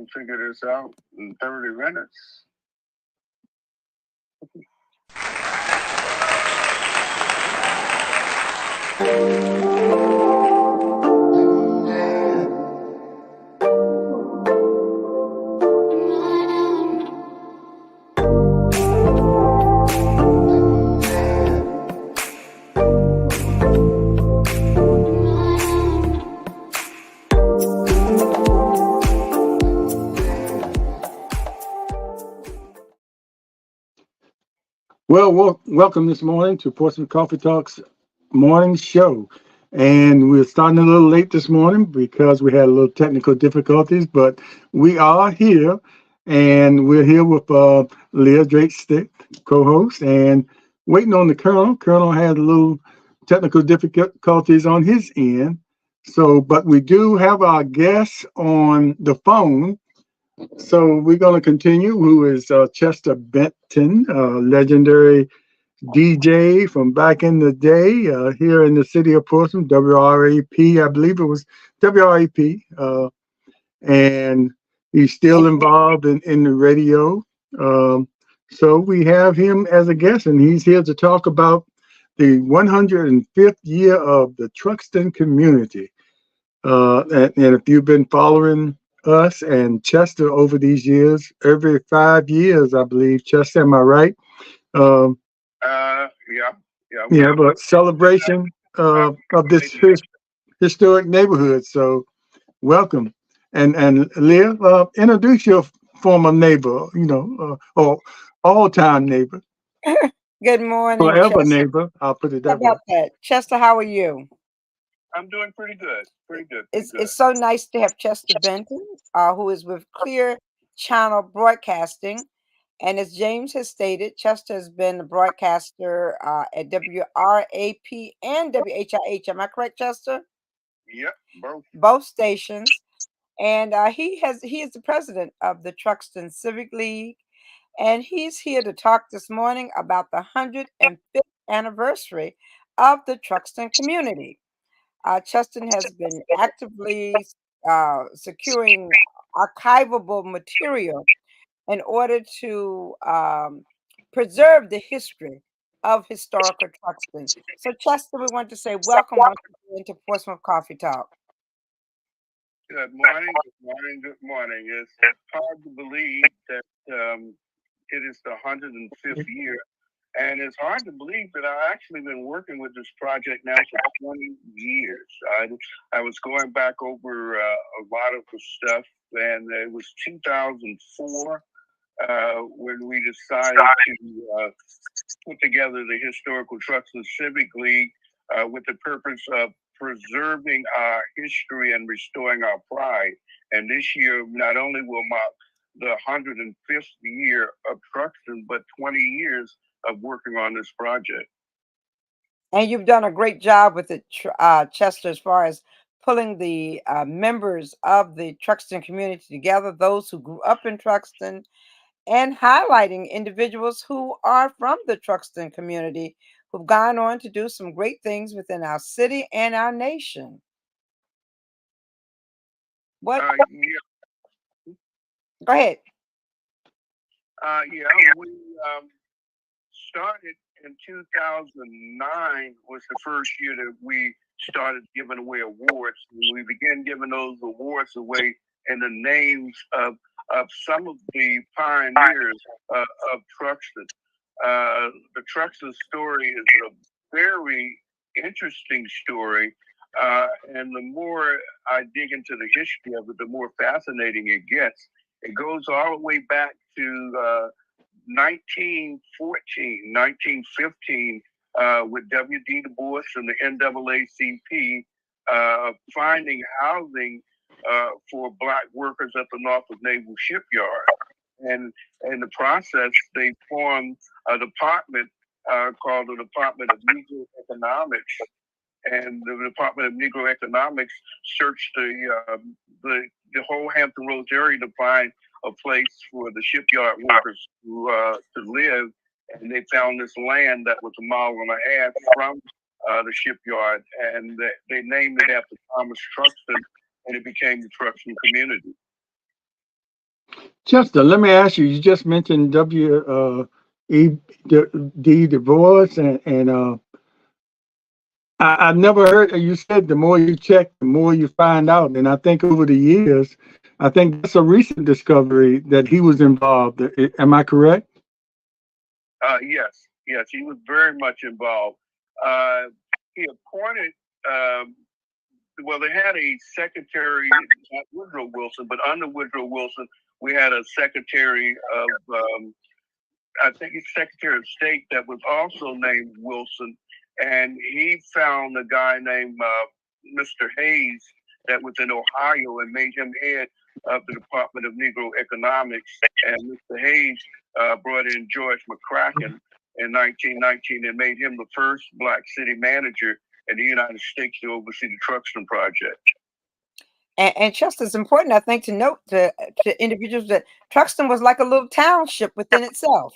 can figure this out in 30 minutes. Well, welcome this morning to Portsmouth Coffee Talks morning show. And we're starting a little late this morning because we had a little technical difficulties, but we are here, and we're here with Leah Drake Stick, co-host, and waiting on the Colonel. Colonel had a little technical difficulties on his end. So, but we do have our guests on the phone. So we're going to continue, who is Chester Benton, legendary DJ from back in the day here in the city of Portsmouth, WRAP, I believe it was WRAP. And he's still involved in the radio. So we have him as a guest, and he's here to talk about the 105th year of the Truxtun community. And if you've been following us and Chester over these years, every 5 years, I believe, Chester, am I right? We have a celebration of this historic neighborhood. So welcome. And Leah, introduce your former neighbor, or all-time neighbor. Good morning, Forever Chester. neighbor, I'll put it that How way. about that? Chester, how are you? I'm doing pretty good. It's so nice to have Chester Benton, who is with Clear Channel Broadcasting. And as James has stated, Chester has been a broadcaster at WRAP and WHIH. Am I correct, Chester? Yep, both stations. And he is the president of the Truxtun Civic League. And he's here to talk this morning about the 105th anniversary of the Truxtun community. Cheston has been actively securing archivable material in order to preserve the history of historical Truxtun. So, Chester, we want to say welcome once again to Portsmouth Coffee Talk. Good morning. It's hard to believe that it is the 105th year. And it's hard to believe that I've actually been working with this project now for 20 years. I was going back over a lot of the stuff, and it was 2004 when we decided to put together the Historical Truxtun Civic League with the purpose of preserving our history and restoring our pride. And this year not only will mark the 105th year of Truxtun, but 20 years of working on this project. And you've done a great job with it, Chester, as far as pulling the members of the Truxtun community together, those who grew up in Truxtun, and highlighting individuals who are from the Truxtun community who've gone on to do some great things within our city and our nation. What? Go ahead. We started in 2009 was the first year that we started giving away awards. We began giving those awards away in the names of some of the pioneers of Truxtun. The Truxtun story is a very interesting story. And the more I dig into the history of it, the more fascinating it gets. It goes all the way back to 1914, 1915, with W.D. Du Bois and the NAACP finding housing for Black workers at the Norfolk Naval Shipyard. And in the process, they formed a department called the Department of Negro Economics. And the Department of Negro Economics searched the whole Hampton Roads area to find a place for the shipyard workers to live. And they found this land that was a mile and a half from the shipyard. And they named it after Thomas Truxtun, and it became the Truxtun community. Chester, let me ask you. You just mentioned E. D. Du Bois, and I've never heard. You said the more you check, the more you find out. And I think over the years, I think that's a recent discovery that he was involved. Am I correct? Yes, he was very much involved. Uh, he appointed, um, well, they had a secretary, not Woodrow Wilson, but under Woodrow Wilson, we had a secretary of, I think he's Secretary of State that was also named Wilson. And he found a guy named Mr. Hayes that was in Ohio and made him head of the Department of Negro Economics. And Mr. Hayes brought in George McCracken in 1919 and made him the first Black city manager in the United States to oversee the Truxtun project. And just as important, I think, to note to individuals that Truxtun was like a little township within itself.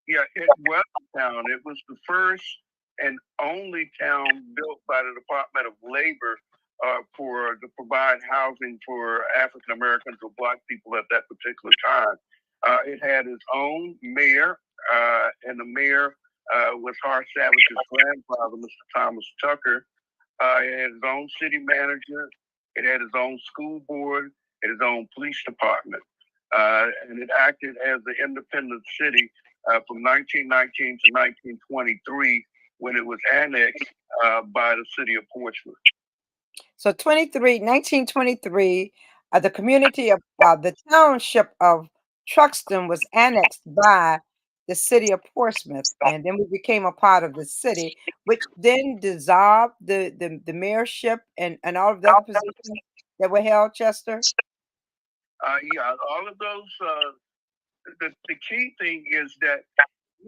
Yeah, it was a town. It was the first and only town built by the Department of Labor to provide housing for African Americans or Black people at that particular time. It had its own mayor, and the mayor was Hart Savage's grandfather, Mr. Thomas Tucker. It had its own city manager. It had its own school board. It had its own police department. And it acted as an independent city from 1919 to 1923 when it was annexed by the city of Portsmouth. So 1923, the community of the township of Truxtun was annexed by the city of Portsmouth, and then we became a part of the city, which then dissolved the mayorship and all of the other positions that were held, Chester. Yeah, all of those. The key thing is that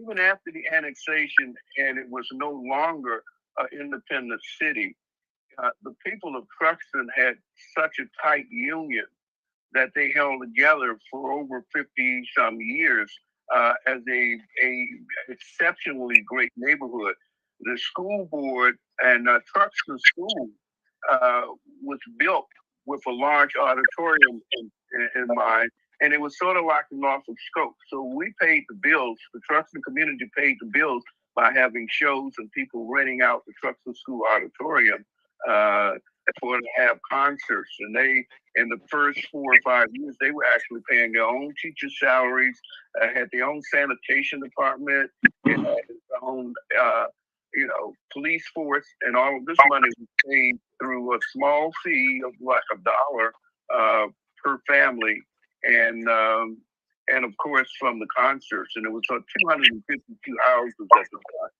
even after the annexation and it was no longer an independent city, the people of Truxtun had such a tight union that they held together for over 50 some years as a exceptionally great neighborhood. The school board and Truxtun School was built with a large auditorium in mind, and it was sort of like the Norfolk Scope. So we paid the bills. The Truxtun community paid the bills by having shows and people renting out the Truxtun School auditorium for to have concerts. And they, in the first 4 or 5 years, they were actually paying their own teacher salaries, had their own sanitation department, it had its own, police force, and all of this money was paid through a small fee of like $1 per family, and of course from the concerts, and it was 252 houses at the time.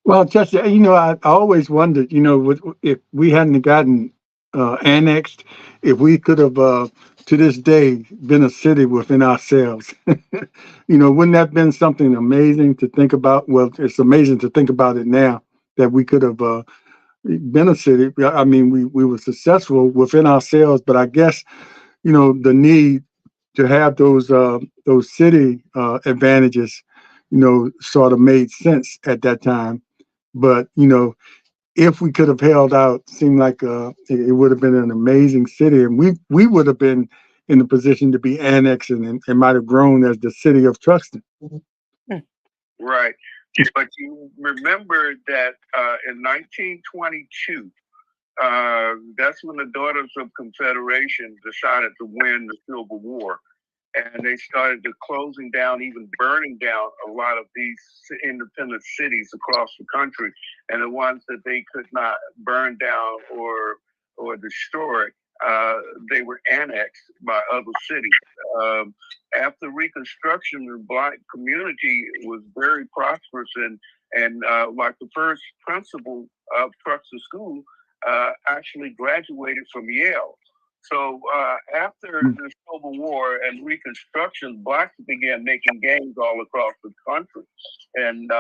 Well, just I always wondered, if we hadn't gotten annexed, if we could have, to this day, been a city within ourselves. Wouldn't that have been something amazing to think about? Well, it's amazing to think about it now that we could have been a city. I mean, we were successful within ourselves, but I guess the need to have those city advantages, sort of made sense at that time. But if we could have held out, seemed like it would have been an amazing city, and we would have been in the position to be annexed and might have grown as the city of Truxtun. Right, but you remember that in 1922, that's when the Daughters of Confederation decided to win the Civil War. And they started to closing down, even burning down a lot of these independent cities across the country. And the ones that they could not burn down or destroy, they were annexed by other cities. After Reconstruction, the Black community was very prosperous, and like the first principal of Truxtun School actually graduated from Yale. So after the Civil War and Reconstruction, Blacks began making gains all across the country. And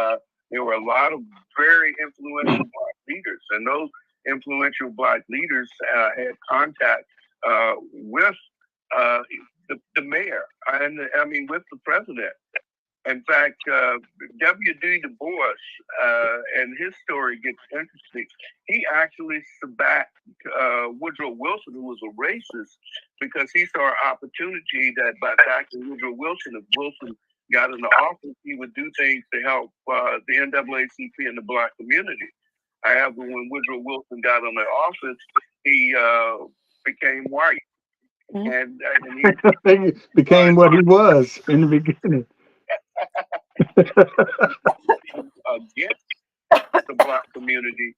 there were a lot of very influential Black leaders. And those influential Black leaders had contact with the mayor, and with the president. In fact, W.D. Du Bois, and his story gets interesting. He actually backed Woodrow Wilson, who was a racist, because he saw an opportunity that by backing Woodrow Wilson, if Wilson got into office, he would do things to help the NAACP and the Black community. However, when Woodrow Wilson got into office, he became white. And he became what he was in the beginning. Against the Black community.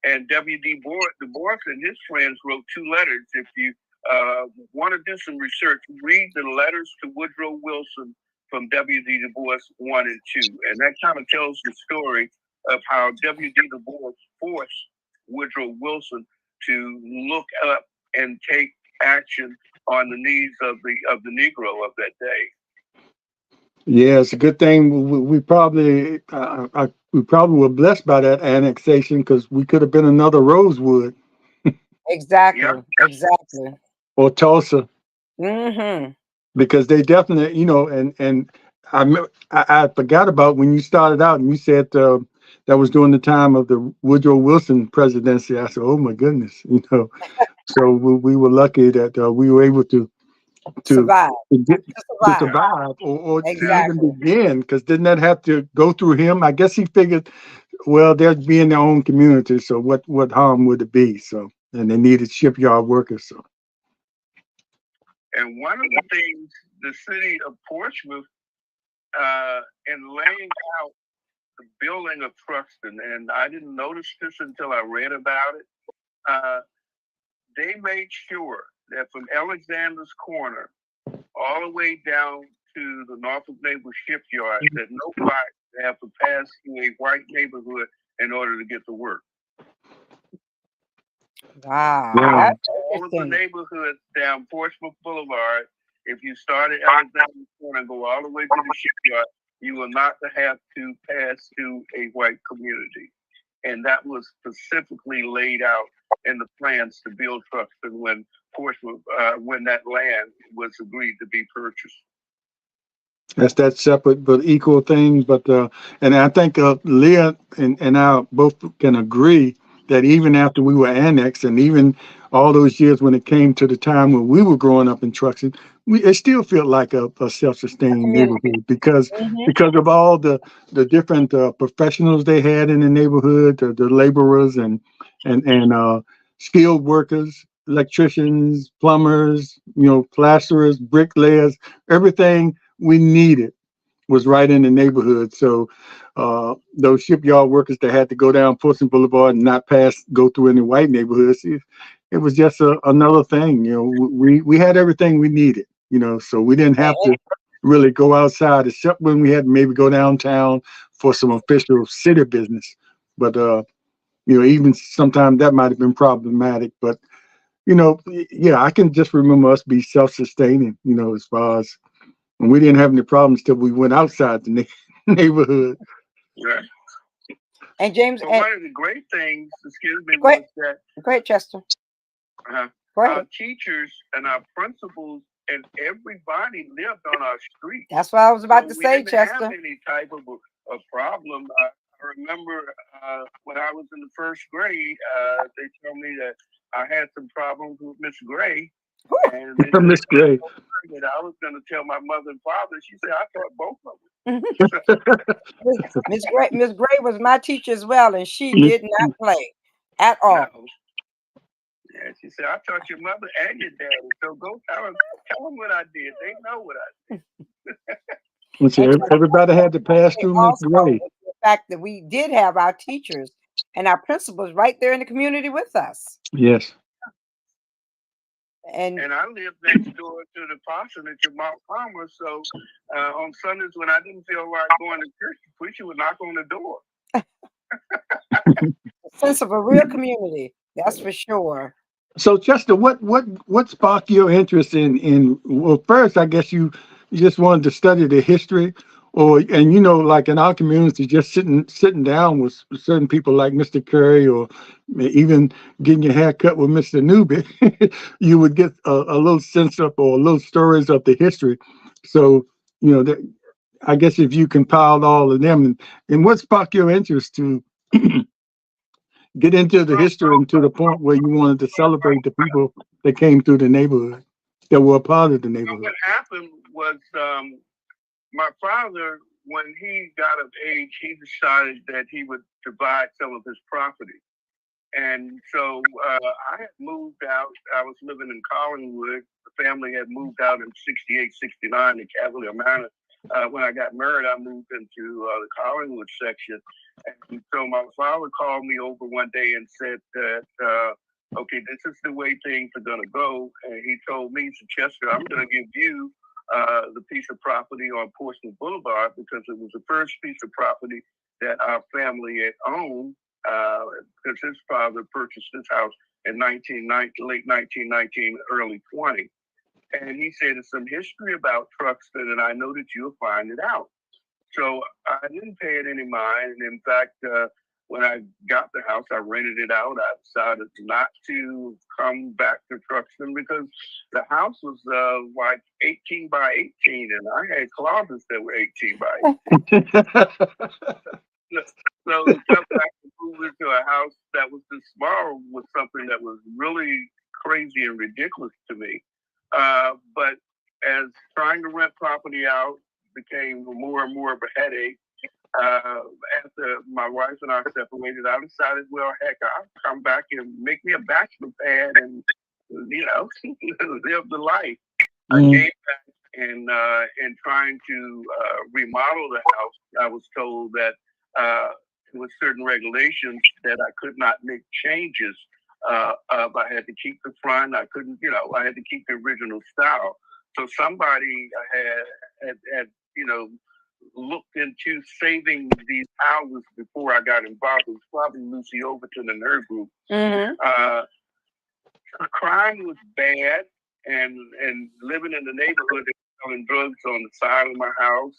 And W.D. Du Bois and his friends wrote 2 letters. If you want to do some research, read the letters to Woodrow Wilson from W.D. Du Bois 1 and 2. And that kind of tells the story of how W.D. Du Bois forced Woodrow Wilson to look up and take action on the needs of the Negro of that day. Yeah, it's a good thing we probably were blessed by that annexation, because we could have been another Rosewood. Exactly. Yep. Exactly. Or Tulsa. Mm-hmm. Because they definitely, and I forgot about when you started out and you said that was during the time of the Woodrow Wilson presidency. I said, oh my goodness, So we were lucky that we were able to Survive. to survive or Exactly. to even begin, because didn't that have to go through him? I guess he figured, well, they're being their own community, so what harm would it be? So, and they needed shipyard workers. So, and one of the things the city of Portsmouth, in laying out the building of Truxtun, and I didn't notice this until I read about it, they made sure that from Alexander's Corner all the way down to the Norfolk Naval Shipyard, that no black have to pass through a white neighborhood in order to get to work. Wow. Yeah. All of the neighborhoods down Portsmouth Boulevard, if you start at Alexander's Corner and go all the way to the shipyard, you will not have to pass through a white community. And that was specifically laid out in the plans to build Truxtun when Portsmouth, when that land was agreed to be purchased. That's that separate but equal thing. But and I think Leah and I both can agree that even after we were annexed, and even all those years when it came to the time when we were growing up in Truxtun, it still felt like a self-sustaining neighborhood because of all the different professionals they had in the neighborhood, the laborers and skilled workers, electricians, plumbers, plasterers, bricklayers, everything we needed was right in the neighborhood. So those shipyard workers that had to go down Portsmouth Boulevard and not go through any white neighborhoods, it was just another thing. We had everything we needed, so we didn't have to really go outside, except when we had to maybe go downtown for some official city business. But even sometimes that might have been problematic. But yeah, I can just remember us be self-sustaining, as far as, and we didn't have any problems till we went outside the neighborhood. Right. And James, so one of the great things, excuse me, was that great, Chester. Our teachers and our principals and everybody lived on our street. That's what I was about to say, Chester. We Chester. didn't have any type of a problem. I remember when I was in the first grade, they told me that I had some problems with Miss Gray. And Miss Gray. I was going to tell my mother and father. She said, I taught both of them. Miss Gray was my teacher as well, and she did not play at all. No. Yeah, she said, I taught your mother and your daddy, so go tell them what I did. They know what I did. Everybody had to pass through Miss Gray. The fact that we did have our teachers and our principals right there in the community with us. Yes. And I lived next door to the parsonage of Mount Palmer, so on Sundays when I didn't feel like going to church, the preacher would knock on the door. A sense of a real community, that's for sure. So, Chester, what sparked your interest in? Well, first, I guess you just wanted to study the history, and like in our community, just sitting down with certain people like Mr. Curry, or even getting your hair cut with Mr. Newby, you would get a little sense of, or a little stories of the history. So, I guess if you compiled all of them, and what sparked your interest to get into the history and to the point where you wanted to celebrate the people that came through the neighborhood, that were a part of the neighborhood? What happened was my father, when he got of age, he decided that he would divide some of his property. And so I had moved out. I was living in Collingwood. The family had moved out in 68, 69 to Cavalier Manor. When I got married, I moved into the Collingwood section. And so my father called me over one day and said that, okay, this is the way things are going to go. And he told me, he said, Chester, I'm going to give you the piece of property on Portsmouth Boulevard because it was the first piece of property that our family had owned. Because his father purchased this house in late 1919, early 20. And he said, there's some history about Truxtun, and I know that you'll find it out. So I didn't pay it any mind. And in fact, when I got the house, I rented it out. I decided not to come back to Truxtun because the house was like 18 by 18, and I had closets that were 18 by 18. So to come back and move into a house that was this small was something that was really crazy and ridiculous to me. But as trying to rent property out became more and more of a headache, after my wife and I separated, I decided, well, heck, I'll come back and make me a bachelor pad and, live the life. I came back and in trying to remodel the house, I was told that with certain regulations that I could not make changes. I had to keep the front. I couldn't, I had to keep the original style. So somebody had looked into saving these houses before I got involved. It was probably Lucy Overton and her group. Mm-hmm. Crime was bad, and living in the neighborhood, they were selling drugs on the side of my house,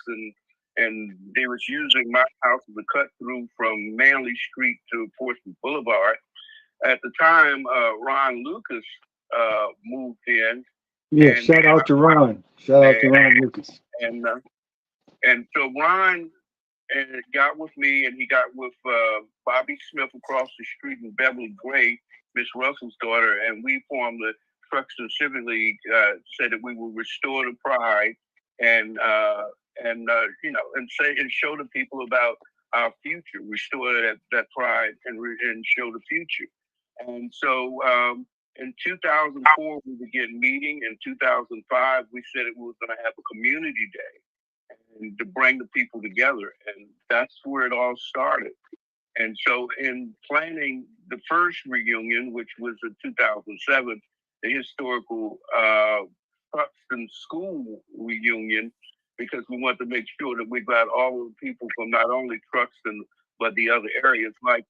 and they was using my house as a cut through from Manley Street to Portsmouth Boulevard. At the time, Ron Lucas moved in. Yeah, shout out to Ron. Shout out to Ron Lucas. And so Ron got with me, and he got with Bobby Smith across the street in Beverly Gray, Miss Russell's daughter, and we formed the Truxtun Civic League. Said that we would restore the pride and say and show the people about our future, restore that pride and show the future. And so in 2004 we began meeting. In 2005 we said we were going to have a community day and to bring the people together, and that's where it all started. And so in planning the first reunion, which was in 2007, the historical Truxtun school reunion, because we want to make sure that we got all of the people from not only Truxtun, but the other areas like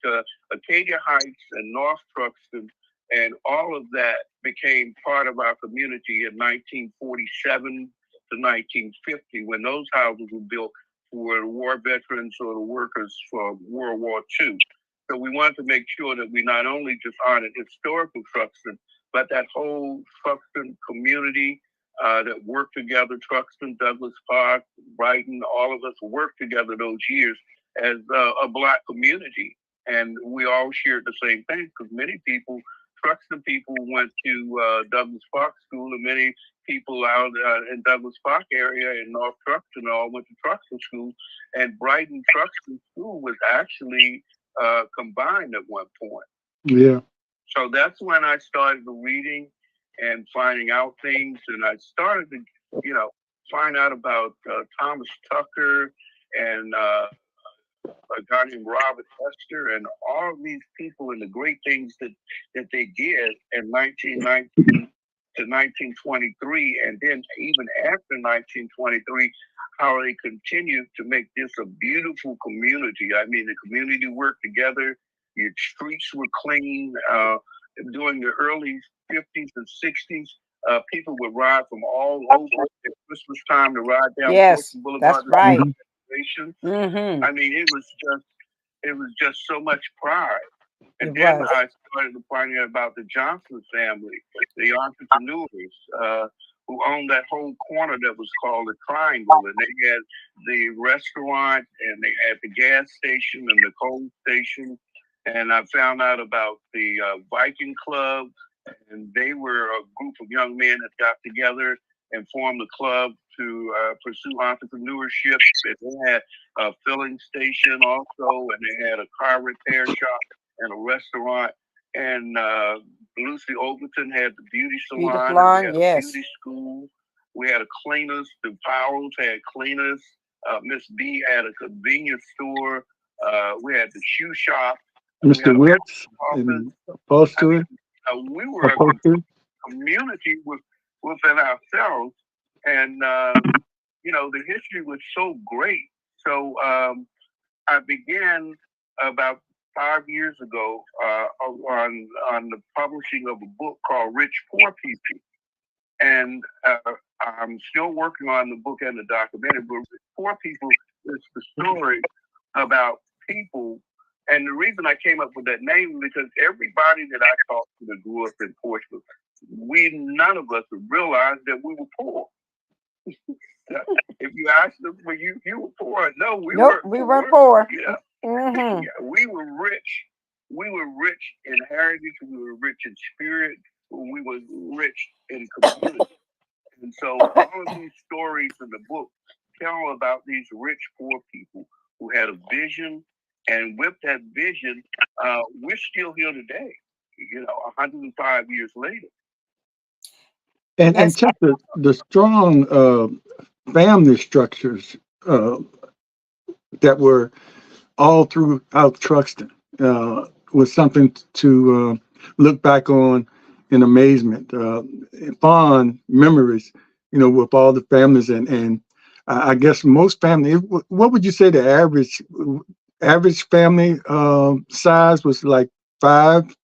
Acadia Heights and North Truxtun, and all of that became part of our community in 1947 to 1950 when those houses were built for the war veterans or the workers for World War II. So we wanted to make sure that we not only just honored historical Truxtun, but that whole Truxtun community that worked together, Truxtun, Douglas Park, Brighton, all of us worked together those years as a Black community. And we all shared the same thing because many people, Truxtun people went to Douglas Park School, and many people out in Douglas Park area in North Truxtun all went to Truxtun School. And Brighton Truxtun School was actually combined at one point. Yeah. So that's when I started reading and finding out things, and I started to, find out about Thomas Tucker and a guy named Robert Hester and all of these people and the great things that they did in 1919 to 1923, and then even after 1923, how they continued to make this a beautiful community. I mean, the community worked together. Your streets were clean. During the early 50s and 60s, people would ride from all over at Christmas time to ride down Portsmouth Boulevard. That's right. Mm-hmm. I mean, it was just so much pride. And then I started finding out about the Johnson family, the entrepreneurs, who owned that whole corner that was called the Triangle, and they had the restaurant and they had the gas station and the coal station. And I found out about the Viking Club, and they were a group of young men that got together and formed a club to pursue entrepreneurship. And they had a filling station also, and they had a car repair shop and a restaurant. And Lucy Overton had the beauty Beauty salon, and we salon, had a yes. beauty school. We had a cleaners. The Powells had cleaners. Miss B had a convenience store. We had the shoe shop. We Mr. had a Wicks office. and I upholstery. mean, we were a Upholstery. community within ourselves, and you know, the history was so great. So I began about 5 years ago on the publishing of a book called Rich Poor People, and I'm still working on the book and the documentary. But Rich Poor People is the story about people. And the reason I came up with that name is because everybody that I talked to that grew up in Portsmouth, none of us realized that we were poor. If you ask them, well, you were poor? No, Nope, we weren't poor. Yeah. Mm-hmm. Yeah, we were rich. We were rich in heritage. We were rich in spirit. We were rich in community. And so all of these stories in the book tell about these rich poor people who had a vision. And with that vision, we're still here today, you know, 105 years later. And Yes. just the strong family structures that were all throughout Truxtun was something to look back on in amazement, fond memories, you know, with all the families and I guess most family. What would you say the average family size was? Like five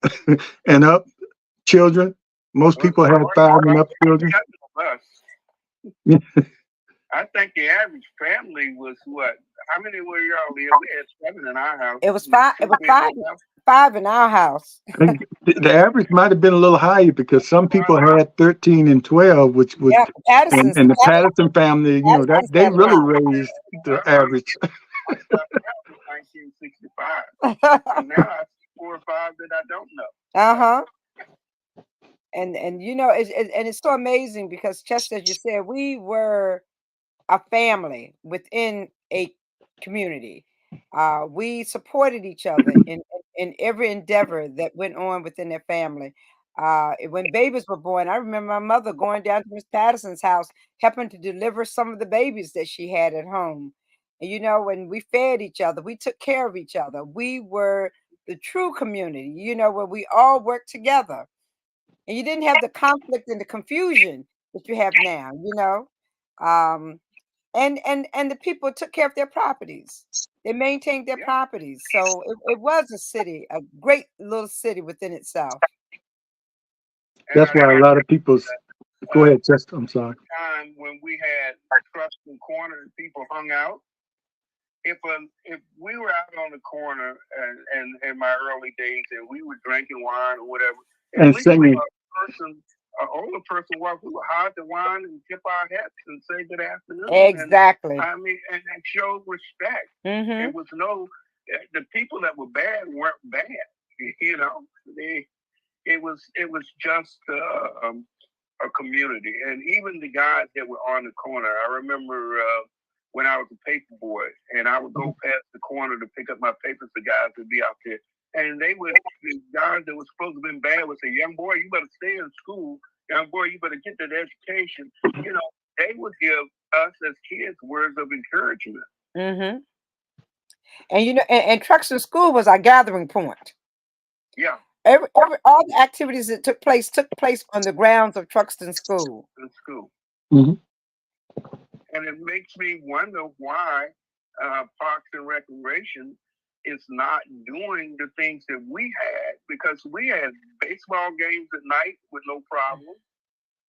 and up children. Most people had five and up children. I think the average family was what? How many were y'all live? We had 7 in our house. It was five. It was five in our house. The average might have been a little higher because some people had 13 and 12, which was, and the Patterson family, you know, that they really raised the average. I started out in 1965, and now I see 4 or 5 that I don't know. Uh-huh. And you know, it's so amazing because just as you said, we were a family within a community. We supported each other in every endeavor that went on within their family. When babies were born, I remember my mother going down to Miss Patterson's house, helping to deliver some of the babies that she had at home. And you know, when we fed each other, we took care of each other. We were the true community, you know, where we all worked together. And you didn't have the conflict and the confusion that you have now, you know. Um, and the people took care of their properties. They maintained their properties. So it was a city, a great little city within itself. That's why a lot of people. Go ahead, just I'm sorry. Time when we had Truxtun Corner and people hung out. If we were out on the corner and in my early days and we were drinking wine or whatever, and singing. An older person walked, we would hide the wine and tip our hats and say good afternoon. Exactly. And, I mean, and that showed respect. Mm-hmm. It was the people that were bad weren't bad. You know, it was just a community, and even the guys that were on the corner. I remember when I was a paper boy, and I would go past the corner to pick up my papers. The guys would be out there. And the guys that were supposed to have been bad would say, young boy, you better stay in school. Young boy, you better get that education. You know, they would give us as kids words of encouragement. Mm-hmm. And, you know, and Truxtun School was our gathering point. Yeah. All the activities that took place on the grounds of Truxtun School. Mm-hmm. And it makes me wonder why Parks and Recreation is not doing the things that we had, because we had baseball games at night with no problem.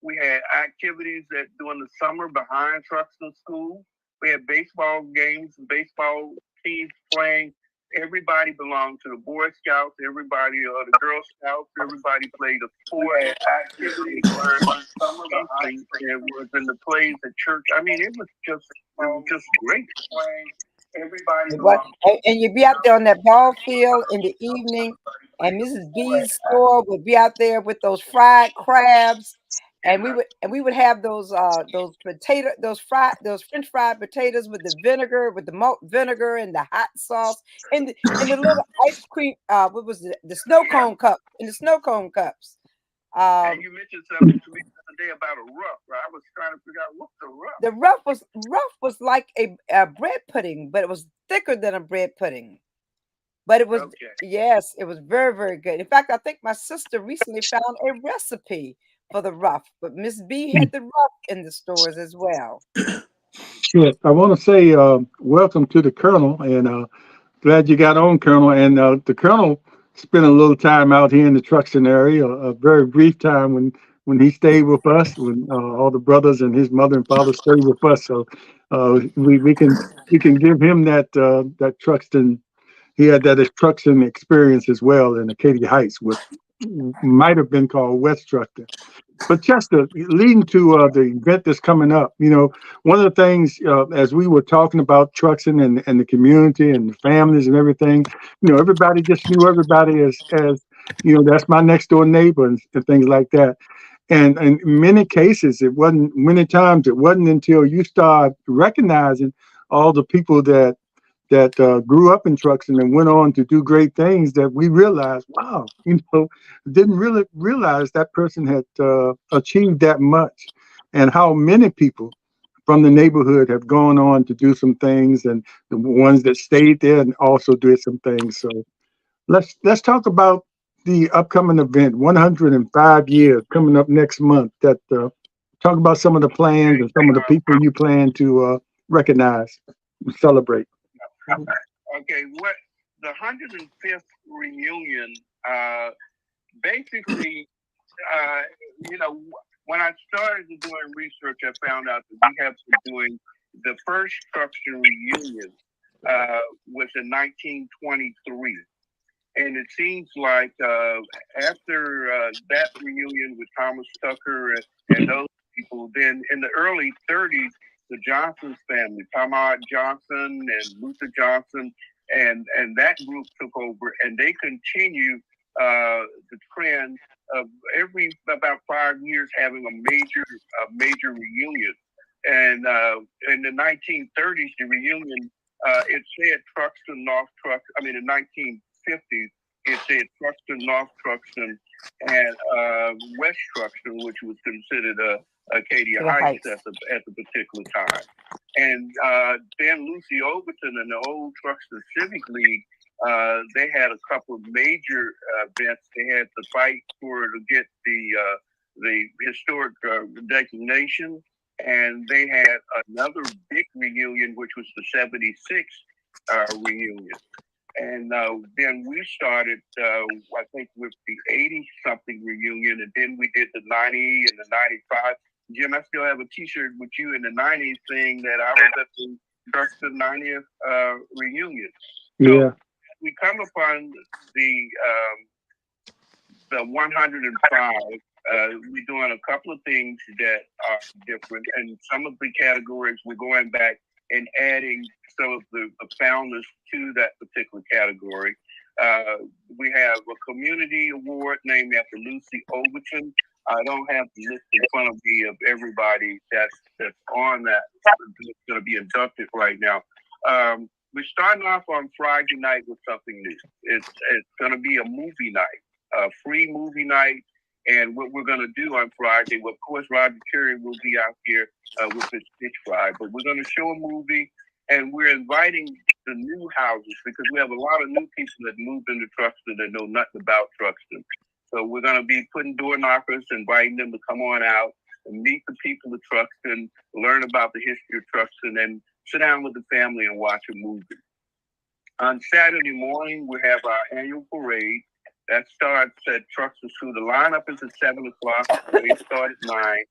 We had activities that during the summer behind Truxtun School. We had baseball games, baseball teams playing everybody belonged to the Boy Scouts, everybody, the Girl Scouts, everybody played a sport, activity, learned something. It was in the plays at church. I mean, it was just great. Everybody belonged. And you'd be out there on that ball field in the evening, and Mrs. B's store would be out there with those fried crabs, and we would have those French fried potatoes with the vinegar, with the malt vinegar and the hot sauce, and the little ice cream. What was it? The snow cone cup in the snow cone cups. And you mentioned something to me the other day about a ruff. Right? I was trying to figure out what's a ruff. The ruff was like a bread pudding, but it was thicker than a bread pudding. But it was yes, it was very, very good. In fact, I think my sister recently found a recipe for the ruff, but Miss B had the ruff in the stores as well. Yes, I want to say welcome to the Colonel, and glad you got on, Colonel. And the Colonel spent a little time out here in the Truxtun area, a very brief time when he stayed with us, when all the brothers and his mother and father stayed with us. So we can give him that Truxtun. He had that Truxtun experience as well in Acadia Heights, which might have been called West Truxtun. But Chester, leading to the event that's coming up, one of the things as we were talking about Truxtun and the community and the families and everything, everybody just knew everybody as that's my next door neighbor and things like that. And in many cases, many times it wasn't until you start recognizing all the people that grew up in Truxtun and went on to do great things that we realized, wow, didn't really realize that person had achieved that much, and how many people from the neighborhood have gone on to do some things, and the ones that stayed there and also did some things. So let's talk about the upcoming event, 105 years coming up next month. Talk about some of the plans and some of the people you plan to recognize, celebrate. Okay, what the 105th reunion, basically, when I started doing research, I found out that we have been doing the first Truxtun reunion was in 1923. And it seems like after that reunion with Thomas Tucker and those people, then in the early 30s, the Johnson's family, Tamar Johnson and Luther Johnson, and that group took over, and they continue the trend of every about 5 years having a major reunion. And in the 1930s, the reunion it said Truxtun, North Truxtun. I mean, in the 1950s, it said Truxtun, North Truxtun, and West Truxtun, which was considered Acadia Heights at the particular time. And then Lucy Overton and the old Truxtun Civic League, they had a couple of major events. They had to fight to get the historic designation, and they had another big reunion, which was the 76 reunion. And then we started, I think, with the 80-something reunion, and then we did the 90 and the 95. Jim, I still have a T-shirt with you in the 90s saying that I was at the Truxtun 90th reunion. So yeah, we come upon the 105. We're doing a couple of things that are different, and some of the categories we're going back and adding some of the founders to that particular category. We have a community award named after Lucy Overton. I don't have the list in front of me of everybody that's on that that's going to be inducted right now. We're starting off on Friday night with something new. It's going to be a movie night, a free movie night. And what we're going to do on Friday, well, of course, Roger Terry will be out here with his Stitch Fry, but we're going to show a movie, and we're inviting the new houses because we have a lot of new people that moved into Truxtun that know nothing about Truxtun. So we're going to be putting door knockers, inviting them to come on out and meet the people of Truxtun, learn about the history of Truxtun, and sit down with the family and watch a movie. On Saturday morning, we have our annual parade. That starts at Truxtun School. The lineup is at 7 o'clock. We start at 9.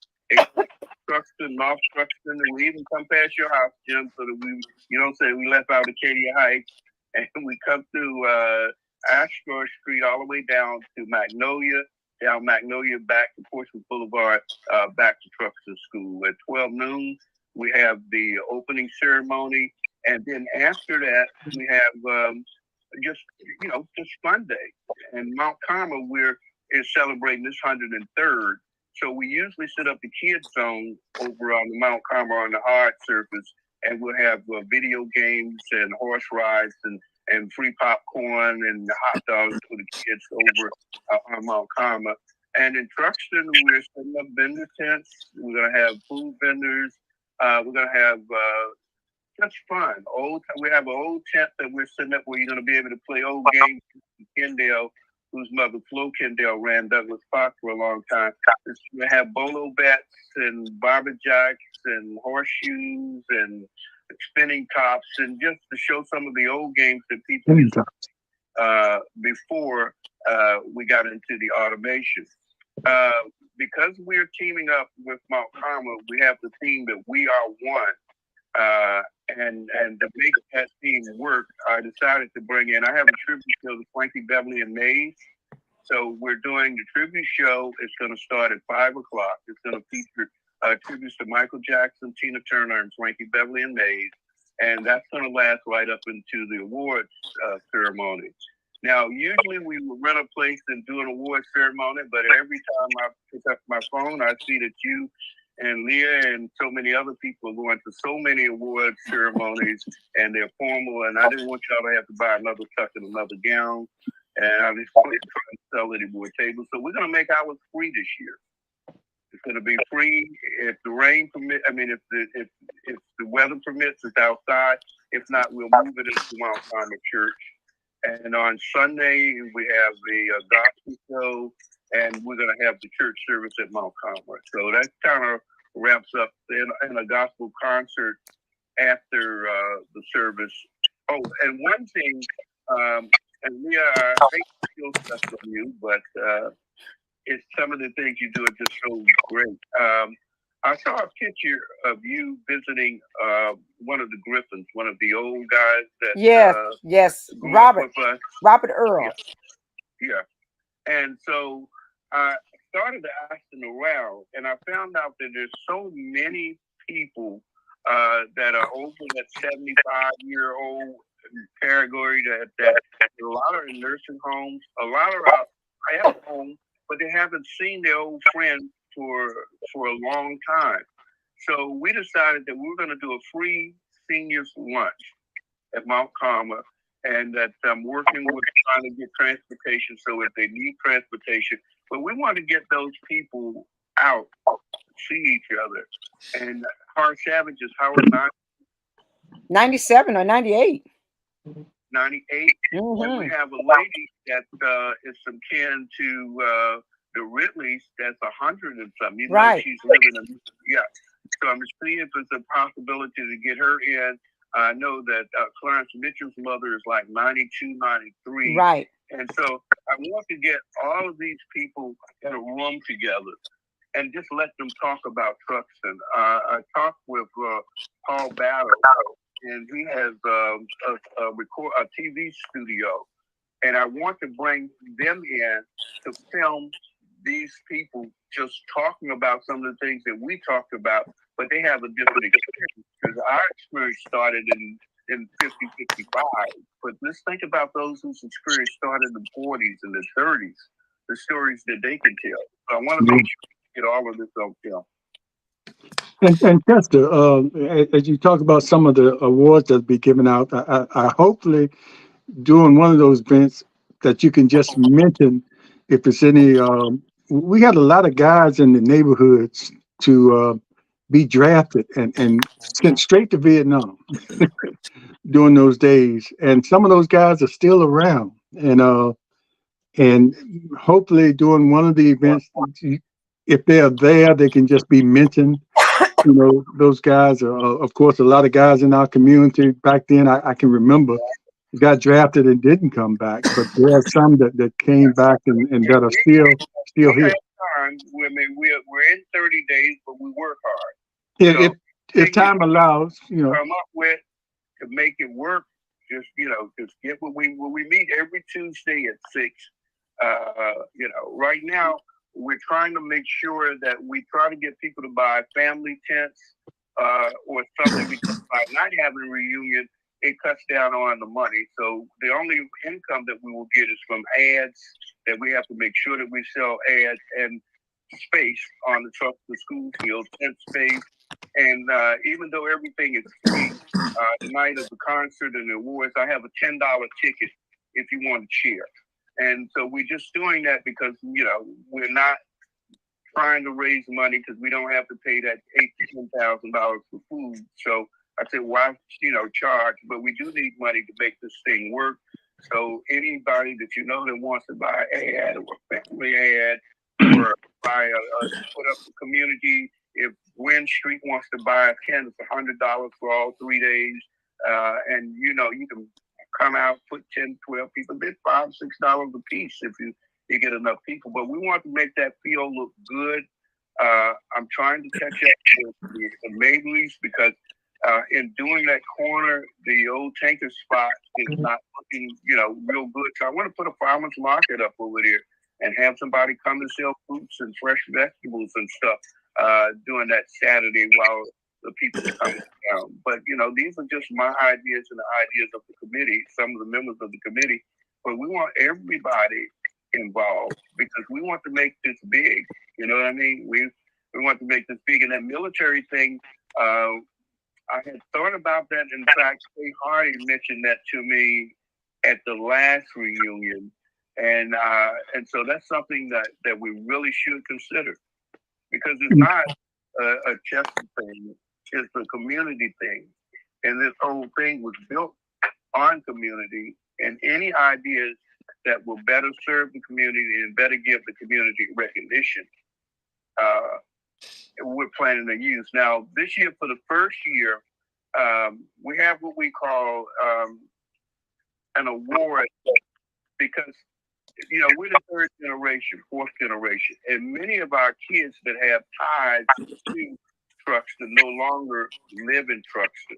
Truxtun, North Truxtun, and we even come past your house, Jim, so that you don't say we left out Acadia Heights. and we come through Ashmore Street all the way down to Magnolia, down Magnolia back to Portsmouth Boulevard, back to Truxtun School. At 12 noon, we have the opening ceremony, and then after that, we have just just fun day. And Mount Carmel, is celebrating this 103rd. So we usually set up the kids zone over on the Mount Carmel on the hard surface, and we'll have video games and horse rides and free popcorn and hot dogs for the kids over on Mount Carmel. And in Truxtun, we're setting up vendor tents. We're going to have food vendors. We're going to have just fun. We have an old tent that we're setting up where you're going to be able to play old games. Kendall, whose mother, Flo Kendall, ran Douglas Park for a long time. We have bolo bats and barber jacks and horseshoes and spinning tops, and just to show some of the old games that people used before we got into the automation. Because we're teaming up with Mount Carmel, we have the theme that we are one. And to make that team work, I decided to bring in, I have a tribute show to Frankie Beverly and Mays. So we're doing the tribute show. It's going to start at 5 o'clock. It's going to feature tributes to Michael Jackson, Tina Turner, and Frankie Beverly and Mays. And that's going to last right up into the awards ceremony. Now, usually we would rent a place and do an awards ceremony, but every time I pick up my phone, I see that you and Leah and so many other people are going to so many awards ceremonies, and they're formal, and I didn't want y'all to have to buy another tuck and another gown, and I just wanted to try and sell any more tables. So we're going to make ours free this year. It's going to be free if the rain permits. I mean, if the weather permits, it's outside. If not, we'll move it into Mount Carmel Church. And on Sunday, we have the gospel show, and we're going to have the church service at Mount Carmel. So that kind of wraps up in a gospel concert after the service. Oh, and one thing, and Leah, I hate to steal stuff from you, but it's some of the things you do are just so great. I saw a picture of you visiting one of the Griffins, one of the old guys that yes, Robert Earl. Yeah. And so I started asking around, and I found out that there's so many people that are over that 75-year-old category that a lot are in nursing homes, a lot are out at home, but they haven't seen their old friends for a long time. So we decided that we were going to do a free seniors lunch at Mount Carmel, and that I'm working with trying to get transportation so if they need transportation. But we want to get those people out, see each other. And Hard Savage is Howard 97 or 98. 98. Mm-hmm. And we have a lady that is some kin to the Ridleys that's 100 and something. You know, she's living in, So I'm seeing if there's a possibility to get her in. I know that Clarence Mitchell's mother is like 92, 93. Right. And so I want to get all of these people in a room together and just let them talk about Truxtun. I talked with Paul Battle, and he has a TV studio. And I want to bring them in to film these people just talking about some of the things that we talked about, but they have a different experience, because our experience started in 50, 55. But let's think about those whose experience started in the 40s and the 30s, the stories that they can tell. So I want to make sure we get all of this on film. And Chester, as you talk about some of the awards that be given out, I hopefully doing one of those events that you can just mention if it's any. We got a lot of guys in the neighborhoods to be drafted and sent straight to Vietnam during those days, and some of those guys are still around. And hopefully doing one of the events, if they're there, they can just be mentioned. You know, those guys are, of course, a lot of guys in our community back then. I can remember got drafted and didn't come back, but there are some that came back and that are still here. We're in 30 days, but we work hard. If time allows, come up with to make it work. Just get when we meet every Tuesday at 6. Right now we're trying to make sure that we try to get people to buy family tents or something, because by not having a reunion, it cuts down on the money. So the only income that we will get is from ads, that we have to make sure that we sell ads, and space on the truck, the school field, tent space. And even though everything is free, the night of the concert and the awards, I have a $10 ticket if you want to cheer. And so we're just doing that because, we're not trying to raise money, because we don't have to pay that $8,000 to $10,000 for food. So I said, why, charge? But we do need money to make this thing work. So anybody that that wants to buy an ad or a family ad, or buy put up a community. If Wynn Street wants to buy a tent, it's $100 for all 3 days. And you can come out, put 10, 12 people, bid $5, $6 a piece if you get enough people. But we want to make that field look good. I'm trying to catch up with the Mableys, because in doing that corner, the old tanker spot is not looking, real good. So I want to put a farmer's market up over there and have somebody come and sell fruits and fresh vegetables and stuff during that Saturday while the people are coming down. But, these are just my ideas and the ideas of the committee, some of the members of the committee. But we want everybody involved, because we want to make this big. You know what I mean? We want to make this big. And that military thing, I had thought about that. In fact, Kay Hardy mentioned that to me at the last reunion. And so that's something that we really should consider, because it's not a Chester thing, it's a community thing. And this whole thing was built on community, and any ideas that will better serve the community and better give the community recognition, we're planning to use. Now, this year, for the first year, we have what we call an award, because we're the third generation, fourth generation, and many of our kids that have ties to Truxtun no longer live in Truxtun.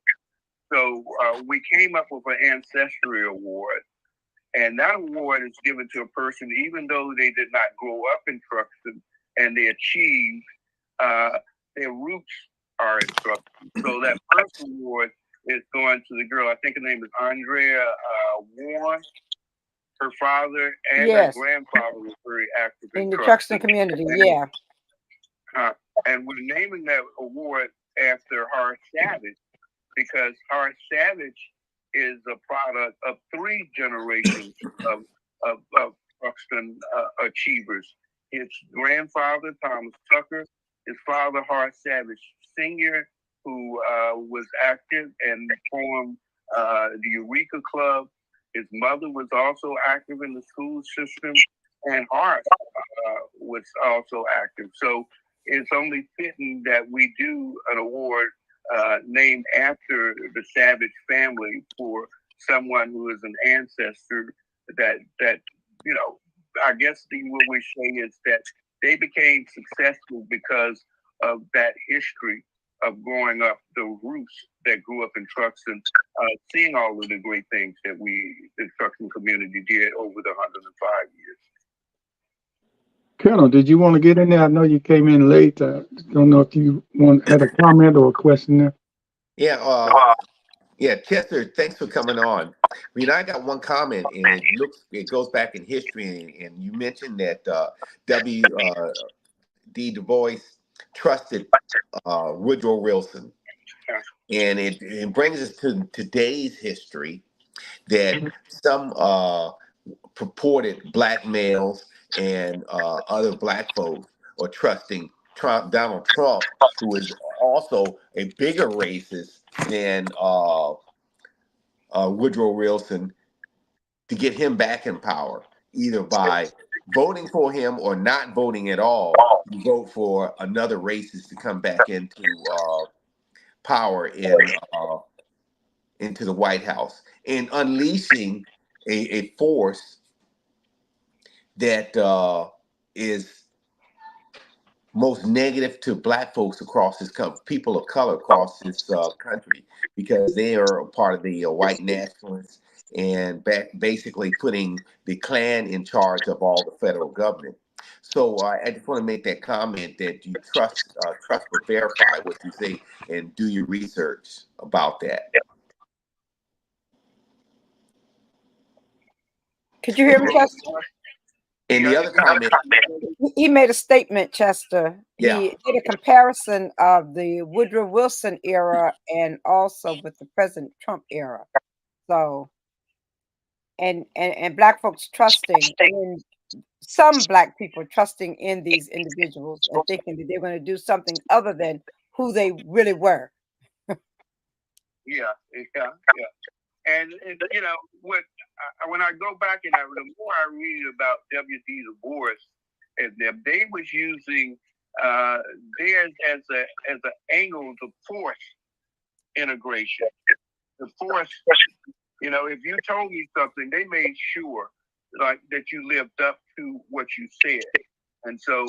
So we came up with an ancestry award, and that award is given to a person even though they did not grow up in Truxtun and they achieved, their roots are in Truxtun. So that first award is going to the girl, I think her name is Andrea Warren. Her father and her grandfather was very active in the Truxtun community. Yeah. And we're naming that award after Horace Savage, because Horace Savage is a product of 3 generations of Truxtun achievers. His grandfather, Thomas Tucker, his father, Horace Savage Sr., who was active and formed the Eureka Club. His mother was also active in the school system, and Horace was also active. So it's only fitting that we do an award named after the Savage family for someone who is an ancestor that I guess what we say is that they became successful because of that history of growing up, the roots that grew up in Truxtun, seeing all of the great things that the Truxtun community did over the 105 years. Colonel, did you want to get in there? I know you came in late. Don't know if you had a comment or a question there. Yeah, Chester, thanks for coming on. I got one comment, and it goes back in history, and you mentioned that W.D. Du Bois trusted Woodrow Wilson, and it brings us to today's history that some purported black males and other black folks are trusting Donald Trump, who is also a bigger racist than Woodrow Wilson, to get him back in power, either by voting for him or not voting at all. You vote for another racist to come back into power into the White House, and unleashing a force that is most negative to Black folks across this country, people of color across this country, because they are a part of the white nationalists and basically putting the Klan in charge of all the federal government. So I just want to make that comment that you trust but verify what you say and do your research about that. Could you hear me, Chester? And the other comment, He made a statement, Chester. yeah, He did a comparison of the Woodrow Wilson era and also with the President Trump era. So, and Black folks trusting in some Black people trusting in these individuals and thinking that they're going to do something other than who they really were. Yeah. And you know what? When I go back and the more I read about W.D. Du Bois, and they was using theirs as an angle to force integration, to force. You know, if you told me something, they made sure like that you lived up to what you said. And so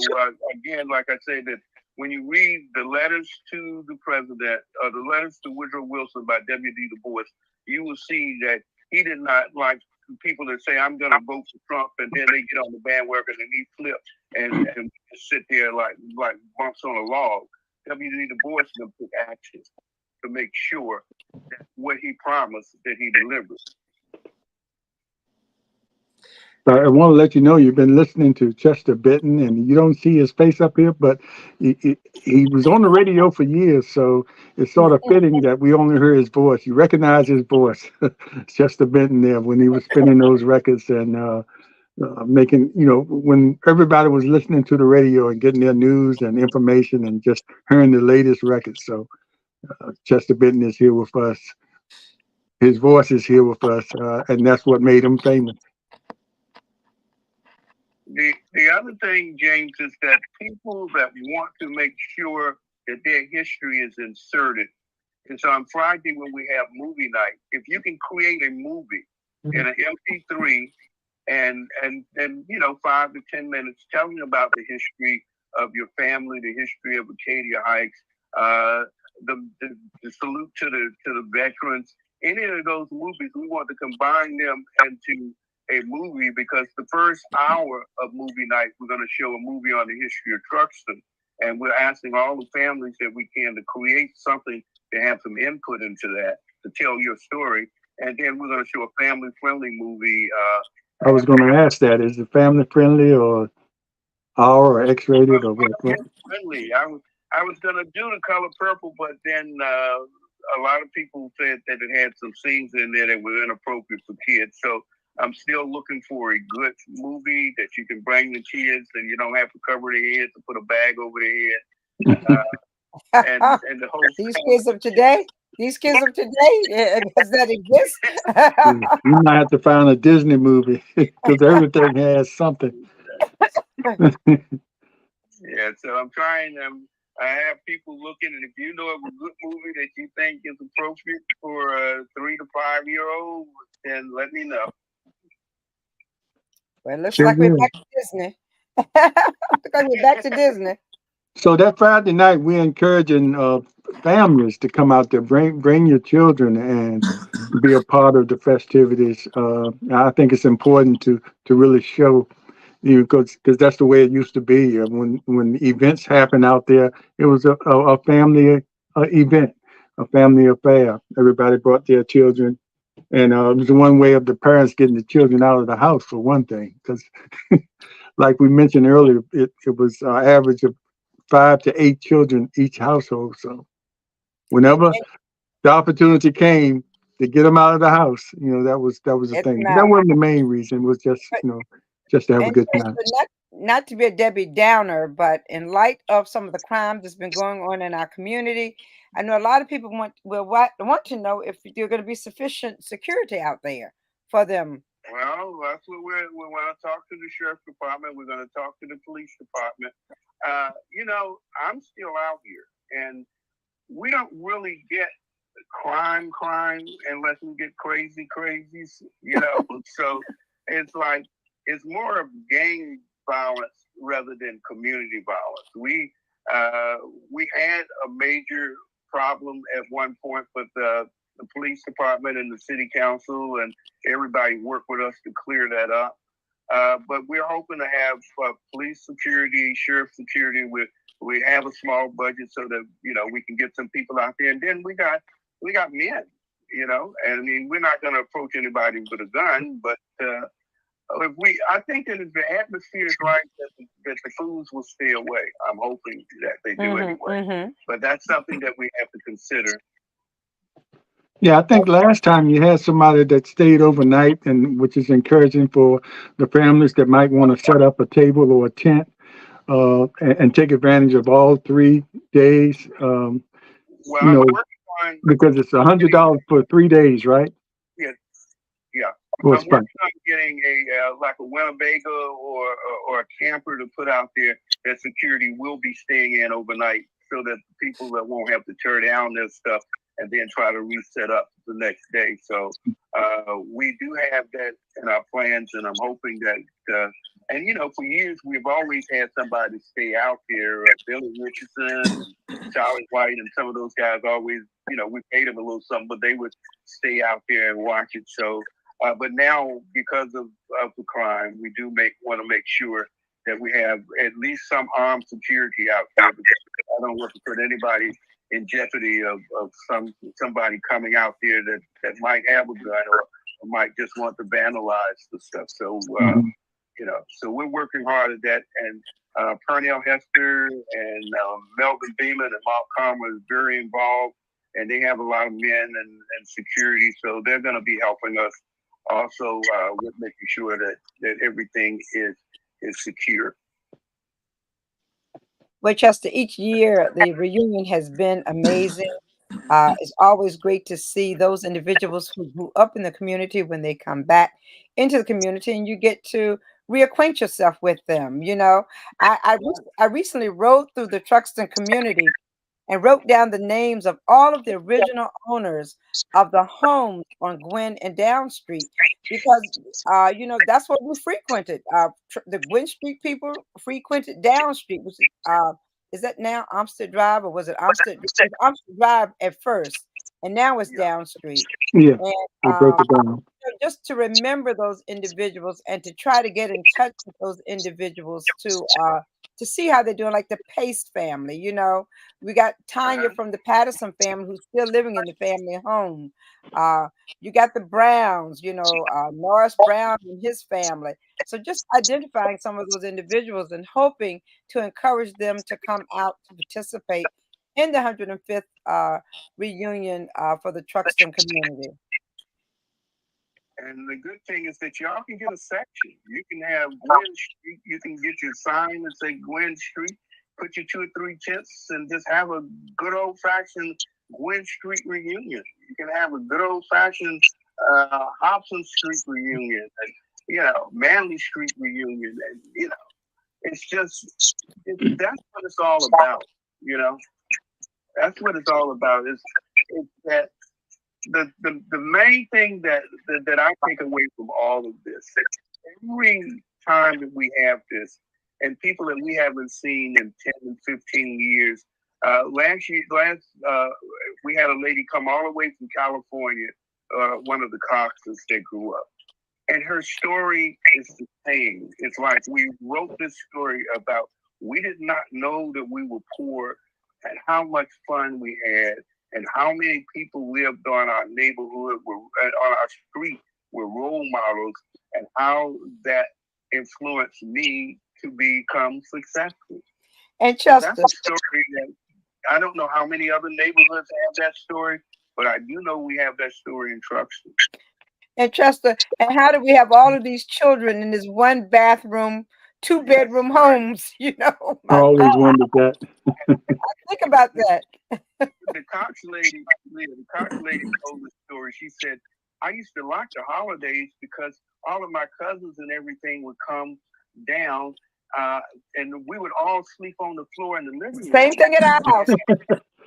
again, like I said, that when you read the letters to the president or the letters to Woodrow Wilson by W.D. Du Bois, you will see that he did not like people that say, I'm going to vote for Trump, and then they get on the bandwagon and he flips and sit there like bumps on a log. W.D. Du Bois took action to make sure that what he promised that he delivered. I want to let you know you've been listening to Chester Benton, and you don't see his face up here, but he was on the radio for years, so it's sort of fitting that we only hear his voice. You recognize his voice, Chester Benton there, when he was spinning those records and making, you know, when everybody was listening to the radio and getting their news and information and just hearing the latest records. So Chester Benton is here with us. His voice is here with us, and that's what made him famous. The other thing, James, is that people that want to make sure that their history is inserted. And so on Friday when we have movie night, if you can create a movie in an MP3 and you know 5 to 10 minutes telling about the history of your family, the history of Acadia Heights, the salute to the veterans, any of those movies, we want to combine them into a movie, because the first hour of movie night, we're going to show a movie on the history of Truxtun. And we're asking all the families that we can to create something to have some input into that, to tell your story. And then we're going to show a family-friendly movie. I was going to ask that. Is it family-friendly or R or X-rated or what? Friendly. I was going to do The Color Purple, but then a lot of people said that it had some scenes in there that were inappropriate for kids. So I'm still looking for a good movie that you can bring the kids and you don't have to cover their heads and put a bag over their head. And the whole these kids of today, does that exist? You might have to find a Disney movie because everything has something. Yeah, so I'm trying. I have people looking, and if you know of a good movie that you think is appropriate for a 3 to 5 year old, then let me know. Well, it looks like we're back to Disney. Because we're back to Disney. So that Friday night, we're encouraging families to come out there, bring your children and be a part of the festivities. I think it's important to really show, you know, because that's the way it used to be. When events happen out there, it was a family event, a family affair. Everybody brought their children. And it was one way of the parents getting the children out of the house, for one thing, because like we mentioned earlier, it was an average of 5 to 8 children each household. So whenever the opportunity came to get them out of the house, you know, that was the thing. That wasn't the main reason. It was just, you know, just to have a good time. Not to be a Debbie Downer, but in light of some of the crimes that's been going on in our community, I know a lot of people want to know if there's going to be sufficient security out there for them. Well, that's what we're going to talk to the sheriff's department. We're going to talk to the police department. You know, I'm still out here, and we don't really get crime unless we get crazies, you know. So it's like it's more of gang violence rather than community violence. We had a major problem at one point with the police department and the city council, and everybody worked with us to clear that up. But we're hoping to have police security, sheriff security. We have a small budget so that we can get some people out there, and then we got men. And I mean, we're not going to approach anybody with a gun, but I think that if the atmosphere is right, that the fools will stay away. I'm hoping that they do anyway. But that's something that we have to consider. Yeah, I think last time you had somebody that stayed overnight, and which is encouraging for the families that might want to set up a table or a tent and take advantage of all 3 days. Well, I'm working on, because it's $100 for 3 days, right? Yeah. Well, I'm working on getting like a Winnebago or a camper to put out there that security will be staying in overnight, so that people that won't have to tear down their stuff and then try to reset up the next day. So we do have that in our plans, and I'm hoping that, for years we've always had somebody stay out there. Billy Richardson, Charlie White, and some of those guys always, we paid them a little something, but they would stay out there and watch it. So, but now because of the crime, we do want to make sure that we have at least some armed security out there, because I don't want to put anybody in jeopardy of somebody coming out there that might have a gun or might just want to vandalize the stuff. So, so we're working hard at that. And Pernell Hester and Melvin Beeman and Mark Palmer is very involved, and they have a lot of men and security. So they're going to be helping us also with making sure that everything is secure. Well, Chester, each year the reunion has been amazing. It's always great to see those individuals who grew up in the community when they come back into the community, and you get to reacquaint yourself with them. I recently rode through the Truxtun community and wrote down the names of all of the original owners of the homes on Gwen and Down Street, because that's what we frequented. The Gwen Street people frequented Down Street, which is that now Amstead Drive, or was it Amstead? It was Amstead Drive at first, and now it's Down Street. Yeah, And just to remember those individuals and to try to get in touch with those individuals to see how they're doing, like the Pace family. We got Tanya from the Patterson family who's still living in the family home. You got the Browns, Norris Brown and his family. So just identifying some of those individuals and hoping to encourage them to come out to participate in the 105th reunion for the Truxtun community. And the good thing is that y'all can get a section. You can have Gwen Street. You can get your sign and say Gwen Street, put your 2 or 3 tents, and just have a good old-fashioned Gwen Street reunion. You can have a good old-fashioned Hobson Street reunion, and, Manley Street reunion. And, it's just, that's what it's all about, That's what it's all about. It's that the main thing that I take away from all of this, every time that we have this, and people that we haven't seen in 10 and 15 years, last we had a lady come all the way from California, one of the Coxes that grew up. And her story is the same. It's like we wrote this story about, we did not know that we were poor and how much fun we had, and how many people lived on our neighborhood, on our street, were role models, and how that influenced me to become successful. And Chester, that's a story that I don't know how many other neighborhoods have that story, but I do know we have that story in Truxtun. And Chester, and how do we have all of these children in this 1 bathroom, 2 bedroom homes? I always wondered that. Think about that. The Cox lady told the story. She said, I used to like the holidays because all of my cousins and everything would come down, and we would all sleep on the floor in the living room. Same thing at our house.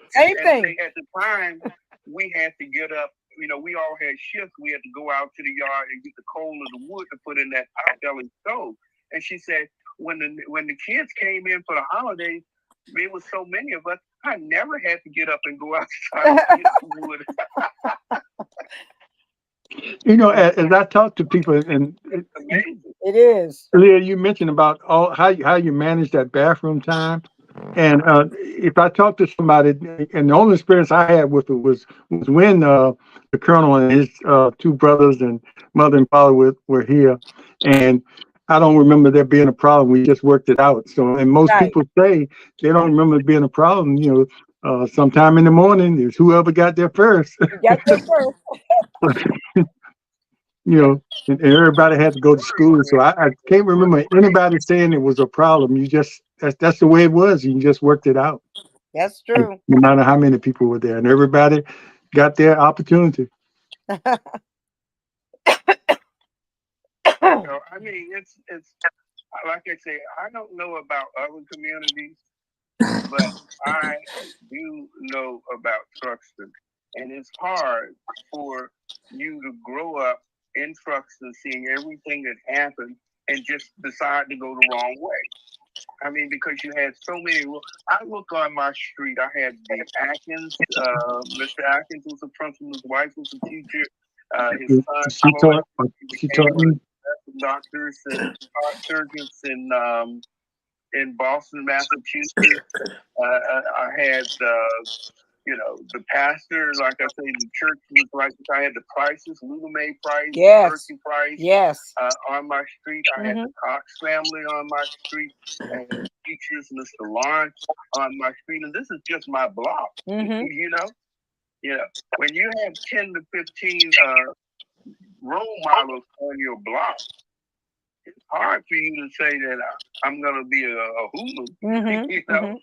Same thing. At the time, we had to get up. We all had shifts. We had to go out to the yard and get the coal of the wood to put in that pot belly stove. And she said, when the kids came in for the holidays, it was so many of us. I never had to get up and go outside to get wood. You know, as I talk to people, and It's amazing. It is. Leah, you mentioned about how you manage that bathroom time, and if I talk to somebody, and the only experience I had with it was when the colonel and his two brothers and mother and father were here, and I don't remember there being a problem. We just worked it out. So, and most Right. people say they don't remember it being a problem. You know, sometime in the morning is whoever got there first. You got there first. You know, and everybody had to go to school. So I can't remember anybody saying it was a problem. You just that's the way it was. You just worked it out, That's true. no matter how many people were there, and everybody got their opportunity. So, I mean, it's like I say, I don't know about other communities, but I do know about Truxtun, and it's hard for you to grow up in Truxtun, seeing everything that happened, and just decide to go the wrong way. I mean, because you had so many. I look on my street. I had the Atkins. Mr. Atkins was a principal. His wife was a teacher. His son She Floyd taught. She became taught one of me. the best doctors and heart surgeons in Boston, Massachusetts. I had you know, the pastor, like I say, the church was like I had the Prices, Lula Mae Price, Yes. Percy Price, Yes. on my street. I had the Cox family on my street, and teachers, Mr. Lawrence, on my street, and this is just my block. You know, when you have 10 to 15 role models on your block, it's hard for you to say that I'm going to be a hooligan. You know.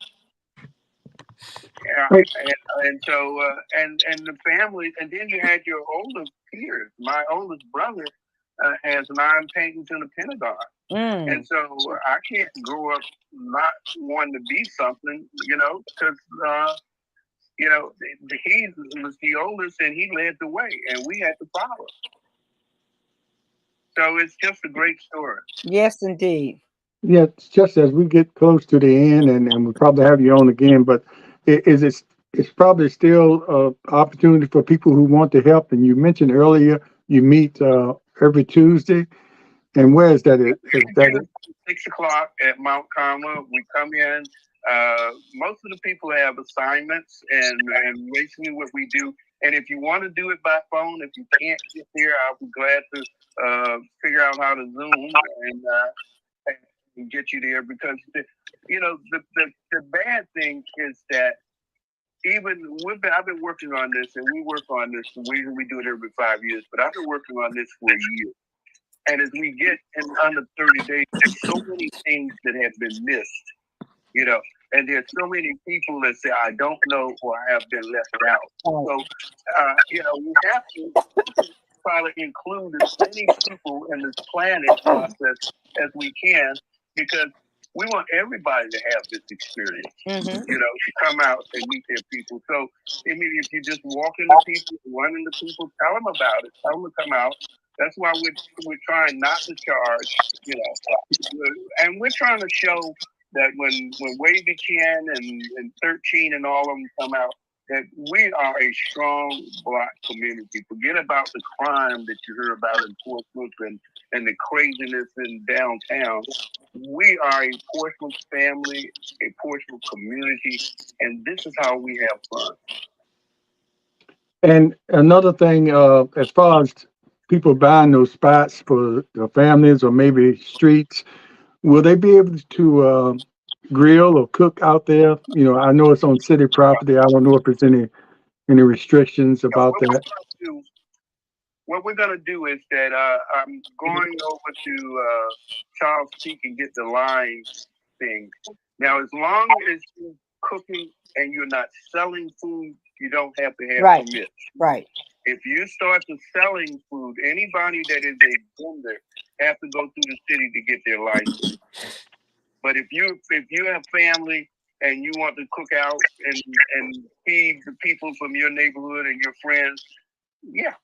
Yeah, and so and the family, and then you had your older peers. My oldest brother has 9 paintings in the Pentagon, and so I can't grow up not wanting to be something, you know, because you know he was the oldest and he led the way, and we had to follow. So it's just a great story. Yes, indeed. Yeah, it's just as we get close to the end, and we'll probably have you on again, but it's probably still an opportunity for people who want to help. And you mentioned earlier you meet every Tuesday, and where is that? Is that it? 6 o'clock at Mount Carmel. We come in. Most of the people have assignments, and basically what we do. And if you want to do it by phone, if you can't get there, I'll be glad to figure out how to Zoom and get you there, because you know the bad thing is that I've been working on this, and we work on this. We do it every 5 years, but I've been working on this for a year. And as we get in under 30 days, there's so many things that have been missed, you know, and there's so many people that say, I don't know, or I have been left out. So, you know, we have to try to include as many people in this planning process as we can, because we want everybody to have this experience, you know, to come out and meet their people. So, I mean, if you just walk into people, run into people, tell them about it, tell them to come out. That's why we're trying not to charge, you know, and we're trying to show that when Wade Buchanan and 13 and all of them come out, that we are a strong Black community. Forget about the crime that you hear about in Portsmouth and the craziness in downtown. We are a Portsmouth family, a Portsmouth community, and this is how we have fun. And another thing, as far as people buying those spots for their families or maybe streets, will they be able to grill or cook out there? You know, I know it's on city property. I don't know if there's any restrictions about that. What we're going to do is that I'm going over to Charles Peak and get the line thing. Now, as long as you're cooking and you're not selling food, you don't have to have permits. Right. If you start to selling food, anybody that is a vendor have to go through the city to get their license. But if you have family and you want to cook out and feed the people from your neighborhood and your friends, yeah,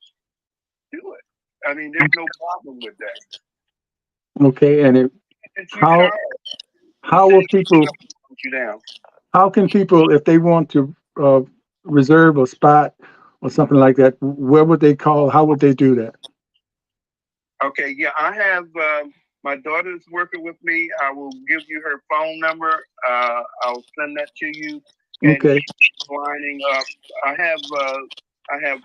do it. I mean, there's no problem with that. Okay, and how will people? You down. How can people, if they want to reserve a spot or something like that, where would they call? How would they do that? Okay, yeah, I have my daughter's working with me. I will give you her phone number. I'll send that to you, and Okay. she's lining up. I have,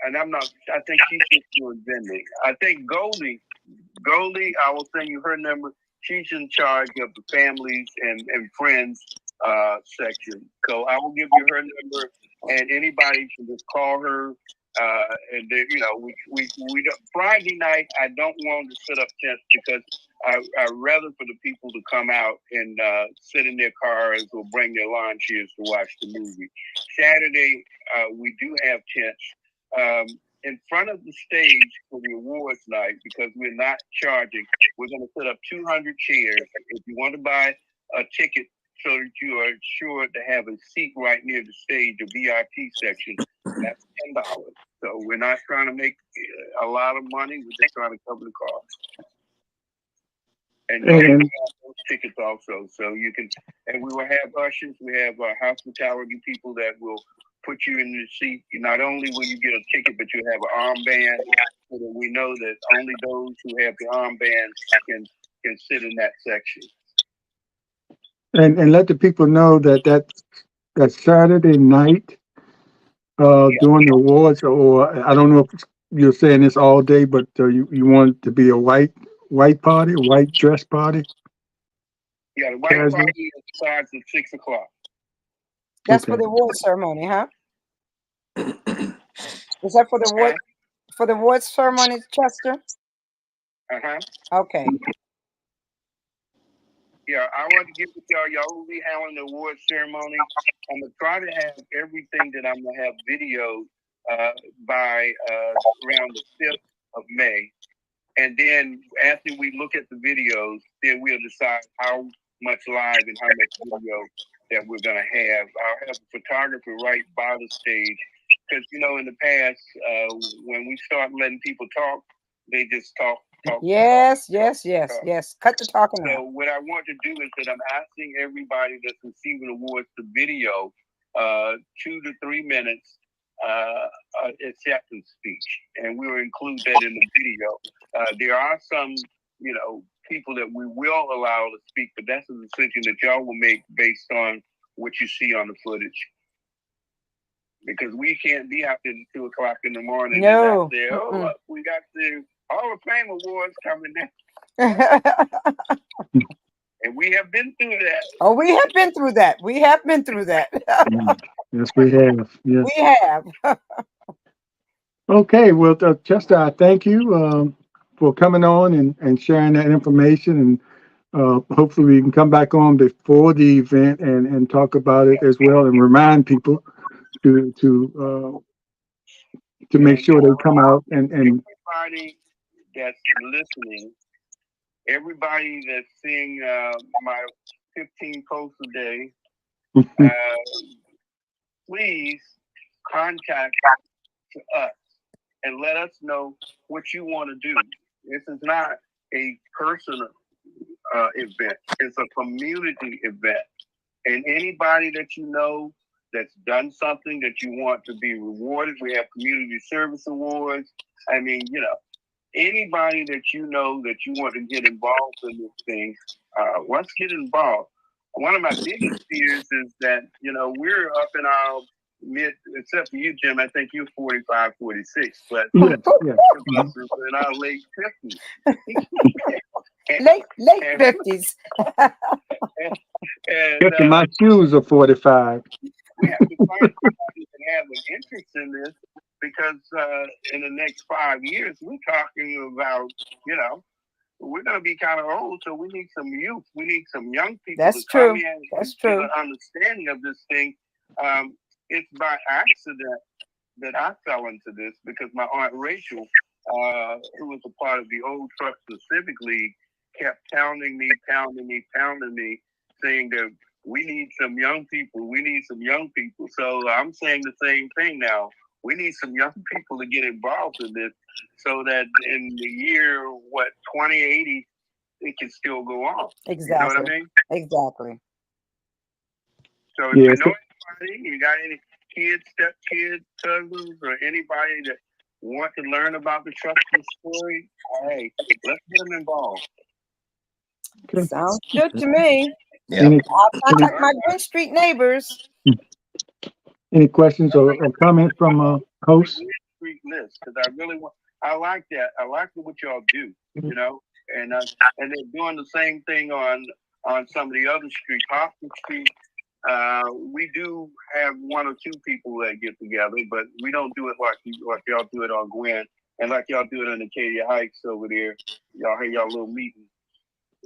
and I'm not. I think she's just doing vending. I think Goldie, I will send you her number. She's in charge of the families and friends section. So I will give you her number, and anybody can just call her. And then, we don't, Friday night. I don't want to set up tents because I rather for the people to come out and sit in their cars or bring their lawn chairs to watch the movie. Saturday, we do have tents. In front of the stage for the awards night, because we're not charging, we're going to put up 200 chairs. If you want to buy a ticket so that you are sure to have a seat right near the stage, a VIP section, that's $10. So we're not trying to make a lot of money. We're just trying to cover the cost. And you can have those tickets also. So you can, and we will have ushers. We have hospitality people that will put you in the seat. Not only will you get a ticket, but you have an armband, so that we know that only those who have the armbands can sit in that section. And let the people know that that Saturday night during the awards, or I don't know if you're saying this all day, but you want it to be a white party, a white dress party. Yeah, the white party starts at 6:00. That's for the award ceremony, huh? Is that for the award ceremony, Chester? Okay. Yeah, I want to get with y'all. Y'all will be having the award ceremony. I'm gonna try to have everything that I'm gonna have videoed by around the 5th of May, and then after we look at the videos, then we'll decide how much live and how much video that we're gonna have. I'll have a photographer right by the stage, because in the past when we start letting people talk, they just talk. Yes. Cut the talking out. So what I want to do is that I'm asking everybody that's receiving awards to video 2 to 3 minutes acceptance speech, and we will include that in the video. There are some, people that we will allow to speak, but that's a decision that y'all will make based on what you see on the footage. Because we can't be out there at 2:00 in the morning. No. And say, look, we got the Hall of Fame awards coming down. And we have been through that. Oh, we have been through that. Yes, we have. Yes. We have. Okay, well, Chester, I thank you for coming on and sharing that information, and hopefully we can come back on before the event and talk about it as well, and remind people to make sure they come out and everybody that's listening, everybody that's seeing my 15 posts a day, please contact us and let us know what you want to do. This is not a personal event. It's a community event. And anybody that you know that's done something that you want to be rewarded, we have community service awards. I mean, anybody that you know that you want to get involved in this thing, let's get involved. One of my biggest fears is that, we're up in our except for you, Jim, I think you're 45, 46, but yes. in our late 50s. late 50s. and my shoes are 45. We have to find somebody that have an interest in this, because in the next 5 years, we're talking about, we're going to be kind of old, so we need some youth. We need some young people That's to come true. in That's and true. get an understanding of this thing. It's by accident that I fell into this, because my Aunt Rachel, who was a part of the old Truxtun Civic League, kept pounding me, saying that we need some young people. We need some young people. So I'm saying the same thing now. We need some young people to get involved in this, so that in the year, 2080, it can still go on. Exactly. You know what I mean? Exactly. So if you know anybody, you got any kids, stepkids, cousins, or anybody that want to learn about the Truxtun story, hey, let's get them involved. Okay. Sounds good to me. Yeah. I'll contact my Green Street neighbors. Any questions or comments from hosts? Street list, because I really want. I like that. I like what y'all do. You know, and they're doing the same thing on some of the other streets. Hospital Street. We do have one or two people that get together, but we don't do it like y'all do it on Gwen, and like y'all do it on the Acadia Heights over there. Y'all have y'all little meeting,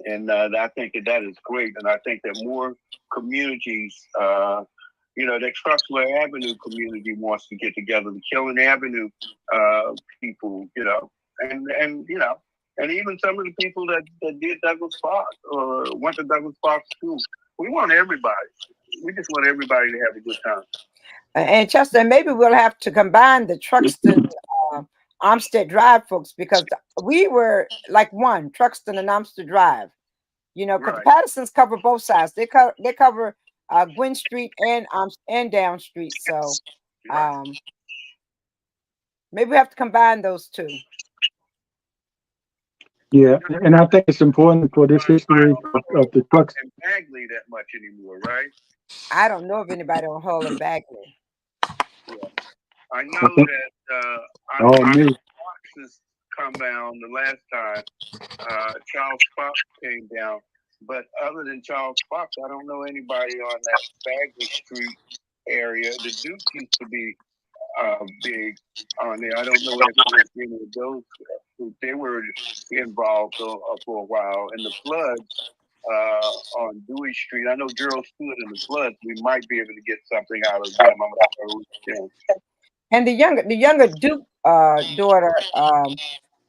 and I think that is great. And I think that more communities, the Truxtun Avenue community wants to get together, the Killen Avenue people, and and even some of the people that did Douglas Park or went to Douglas Park School. We want everybody. We just want everybody to have a good time. And Chester, maybe we'll have to combine the Truxtun Olmsted Drive folks, because we were like one, Truxtun and Olmsted Drive. Because the Pattersons cover both sides. They cover Gwen Street and Down Street. So maybe we have to combine those two. Yeah, and I think it's important for this history of the Truxtun. And Bagley that much anymore, right? I don't know of anybody on Hull and Bagley. Yeah. I know that Fox's come down the last time. Charles Fox came down. But other than Charles Fox, I don't know anybody on that Bagley Street area. The Duke used to be big on there. I don't know if any of those. They were involved for a while. And the floods on Dewey Street, I know Gerald Stewart in the floods. We might be able to get something out of them. I'm not sure we can. And the younger Duke daughter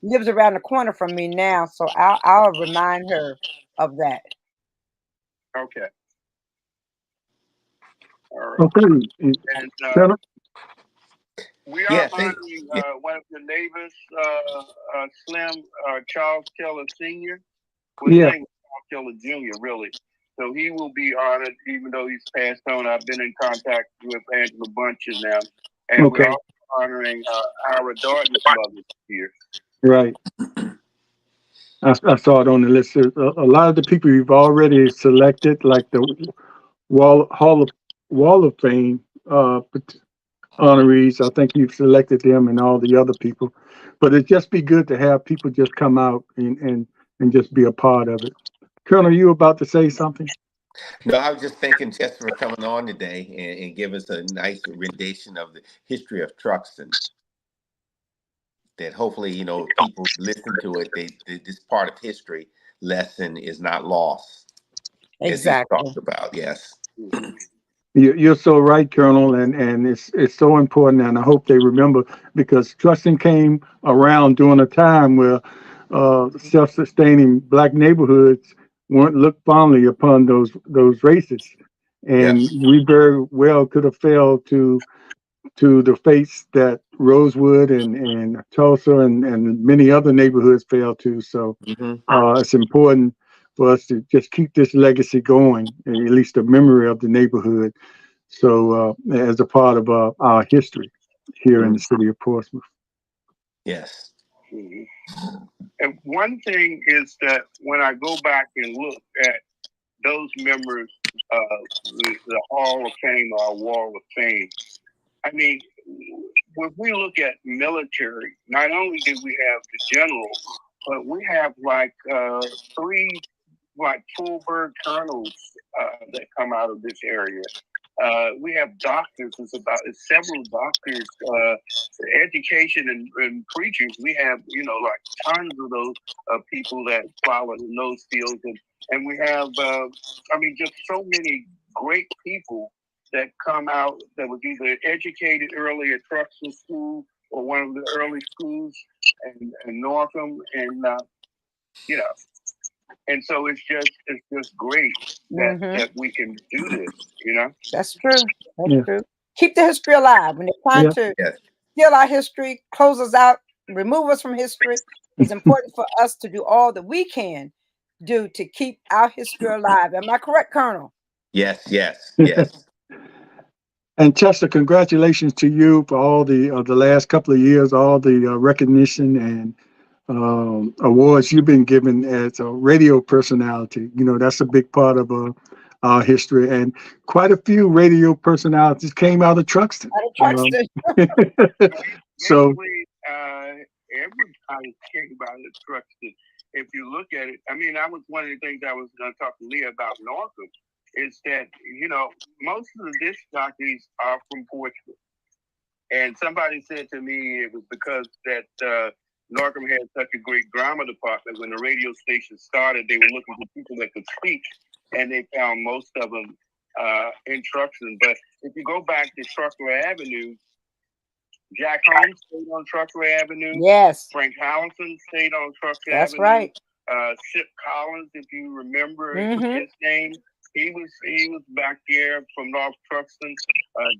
lives around the corner from me now, so I'll remind her of that. Okay. All right. Okay. And we are honoring one of the neighbors, Slim Charles Keller Sr. Charles Keller Jr., really. So he will be honored, even though he's passed on. I've been in contact with Angela Bunches now. And we're also honoring our daughter's mother here. Right. I saw it on the list. A lot of the people you've already selected, like the Hall of Fame honorees. I think you've selected them and all the other people. But it'd just be good to have people just come out and just be a part of it. Colonel, you about to say something? No, I was just thanking Chester for coming on today and give us a nice rendition of the history of Truxtun. That hopefully, people listen to it. This part of history lesson is not lost. Exactly. As he talked about, yes. You're so right, Colonel, and it's so important, and I hope they remember, because Truxtun came around during a time where self-sustaining Black neighborhoods weren't looked fondly upon those races, and we very well could have fell to the fates that Rosewood and Tulsa and many other neighborhoods fell to. So it's important for us to just keep this legacy going, at least the memory of the neighborhood. So as a part of our history here in the city of Portsmouth. Yes. And one thing is that when I go back and look at those members of the Hall of Fame or Wall of Fame, I mean, when we look at military, not only do we have the generals, but we have like three full bird colonels that come out of this area. We have doctors. It's several doctors, education and preachers. We have like tons of those people that follow in those fields, and we have just so many great people that come out that was either educated early at Truxtun School or one of the early schools in Northam, and and so it's just great that we can do this, That's true. That's true. Keep the history alive. When they're trying to steal our history, close us out, remove us from history, it's important for us to do all that we can do to keep our history alive. Am I correct, Colonel? Yes. And Chester, congratulations to you for all the last couple of years, all the recognition and awards you've been given as a radio personality. You know, that's a big part of our history, and quite a few radio personalities came out of Truxtun. Out of Truxtun. So everybody came about the Truxtun. If you look at it, I mean, that was one of the things I was going to talk to Leah about Northam, is that, you know, most of the disc jockeys are from Portugal. And somebody said to me it was because that Northam had such a great drama department. When the radio station started, they were looking for people that could speak, and they found most of them in Truxtun. But if you go back to Truckler Avenue, Jack Holmes stayed on Truckler Avenue. Yes. Frank Howison stayed on Truckler Avenue. That's right. Sip Collins, if you remember his name, he was back there from North Truxtun.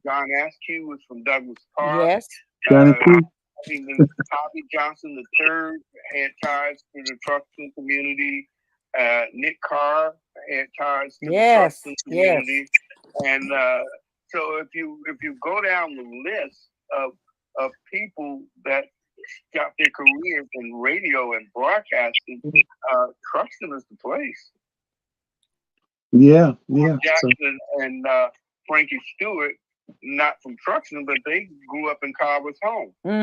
John Askew was from Douglas Park. Yes. Bobby Johnson III had ties to the Truxtun community. Nick Carr had ties to the Truxtun community. And so if you go down the list of people that got their careers in radio and broadcasting, Truxtun is the place. Yeah. Jackson and Frankie Stewart, not from Truxtun, but they grew up in Carver's Home. But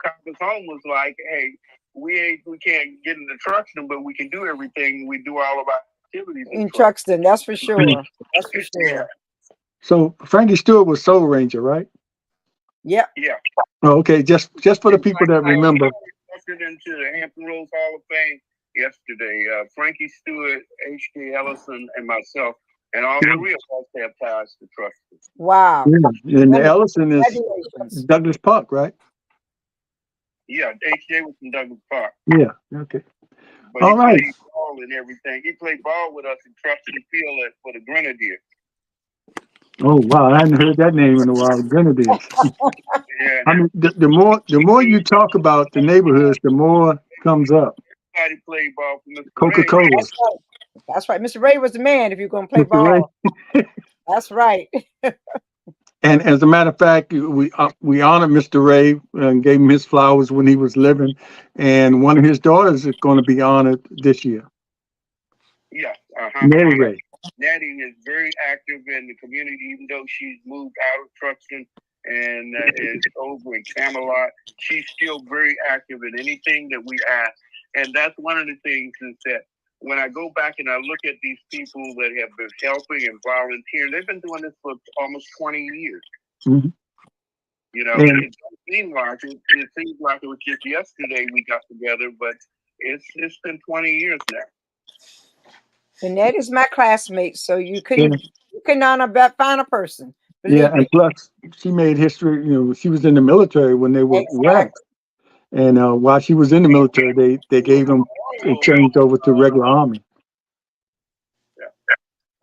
Carver's Home was like, hey, we can't get into Truxtun, but we can do everything. We do all of our activities in Truxtun. That's for sure. That's for sure. So Frankie Stewart was Soul Ranger, right? Yep. Yeah. Oh, okay. Just for the people that remember. Into the Hampton Roads Hall of Fame yesterday. Frankie Stewart, H.K. Ellison, and myself, and all three of us have ties to Truxtun. Wow. Yeah. And Ellison is Douglas Park, right? Yeah, H.J. was from Douglas Park. Yeah. Okay. But all right. Played ball and everything. He played ball with us in Truxtun Field for the Grenadiers. Oh wow, I hadn't heard that name in a while. Grenadiers. Yeah. I mean, the more you talk about the neighborhoods, the more comes up. Everybody played ball for Mr. Coca-Cola. That's right. Mr. Ray was the man if you're going to play ball. That's right. And as a matter of fact, we honored Mr. Ray and gave him his flowers when he was living. And one of his daughters is going to be honored this year. Yeah. Nettie Ray. Nettie is very active in the community, even though she's moved out of Truxtun and is over in Camelot. She's still very active in anything that we ask. And that's one of the things is that when I go back and I look at these people that have been helping and volunteering, they've been doing this for almost 20 years. Mm-hmm. You know, it doesn't seem like it. It seems like it was just yesterday we got together, but it's been 20 years now. And that is my classmate, so you couldn't honor that finer person. And plus she made history. You know, she was in the military when they were waxed, and while she was in the military, they gave them changed over to regular army.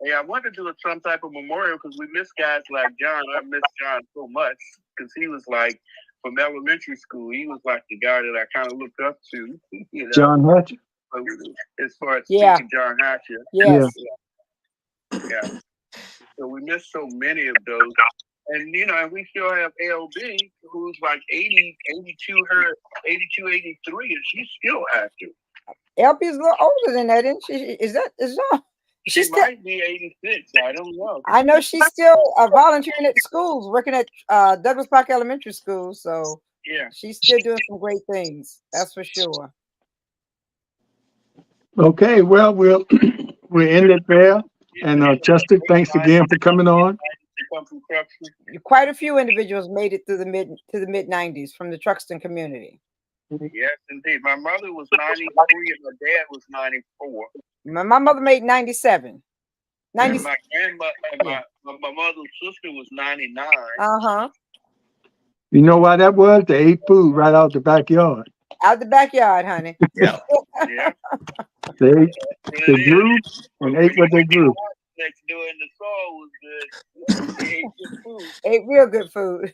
Yeah, I wanted to do some type of memorial because we miss guys like John. I miss John so much because he was like from elementary school. He was like the guy that I kind of looked up to. You know? John Hatcher. As far as speaking John Hatcher. Yes. Yeah. So we miss so many of those. And, you know, and we still have LB, who's like 80, 82, 83, and she's still active. LB is a little older than that, isn't she? Is that? She might be 86. I don't know. I know she's still volunteering at schools, working at Douglas Park Elementary School. So yeah, she's still doing some great things. That's for sure. Okay, well, we'll end it there. And Chester, thanks again for coming on. Quite a few individuals made it through the mid 90s from the Truxtun community. Yes, indeed. My mother was 93 and my dad was 94. My mother made 97. My grandmother, my mother's sister was 99. You know why that was? They ate food right out the backyard. Out the backyard, honey. Yeah. They grew and ate what they grew. Next door in the soil was good. They ate good food. Ate real good food.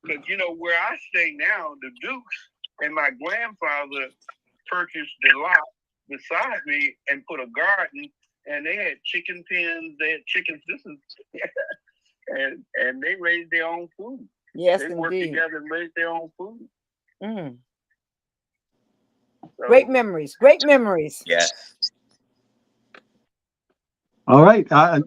Because, you know, where I stay now, the Dukes and my grandfather purchased the lot beside me and put a garden and they had chicken pens, they had chickens. This is and they raised their own food. Yes, They worked indeed. together and raised their own food. Mm. So, Great memories. Great memories. Yes. All right. I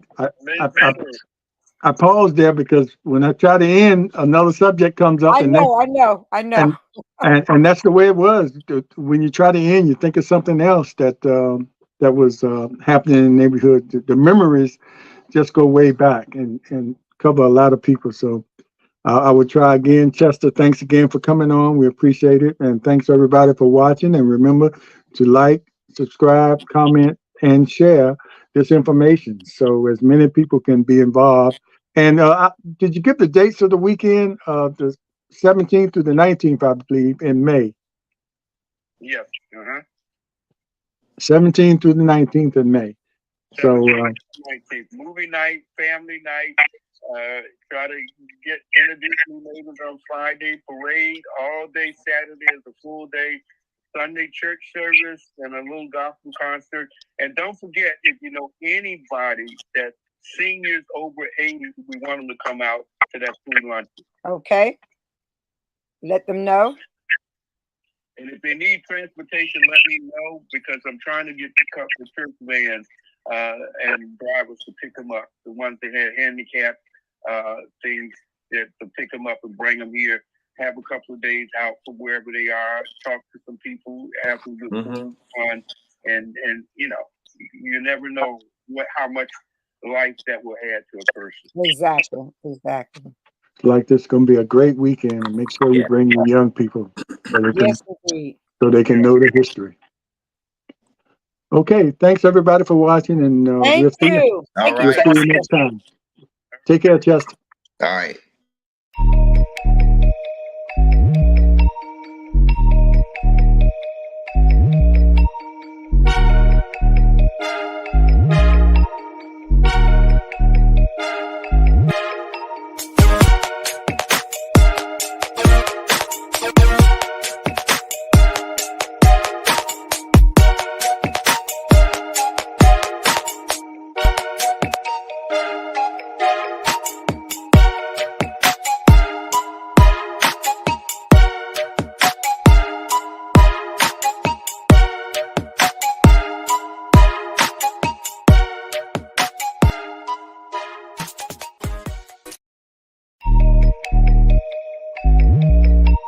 paused there because when I try to end, another subject comes up, I know. and that's the way it was. When you try to end, you think of something else that was happening in the neighborhood. The memories just go way back and cover a lot of people. So I would try again. Chester, thanks again for coming on. We appreciate it, and thanks everybody for watching. And remember to like, subscribe, comment, and share this information so as many people can be involved. And did you give the dates of the weekend? The 17th through the 19th, I believe, in May. Yes. 17th through the 19th in May. So movie night, family night. Try to get introduced to neighbors on Friday. Parade all day. Saturday is a full day. Sunday church service and a little gospel concert. And don't forget, if you know anybody that seniors over 80, we want them to come out to that free lunch. Okay. Let them know. And if they need transportation, let me know, because I'm trying to get a couple of church vans and drivers to pick them up. The ones that had handicap things, that to pick them up and bring them here. Have a couple of days out from wherever they are. Talk to some people. Have some good fun, and you know, you never know how much life that will add to a person. Exactly. Like this is going to be a great weekend, and make sure you bring your young people so they can know the history. Okay, thanks everybody for watching, and we'll see you. All right. We'll see you next time. Take care, Chester. All right.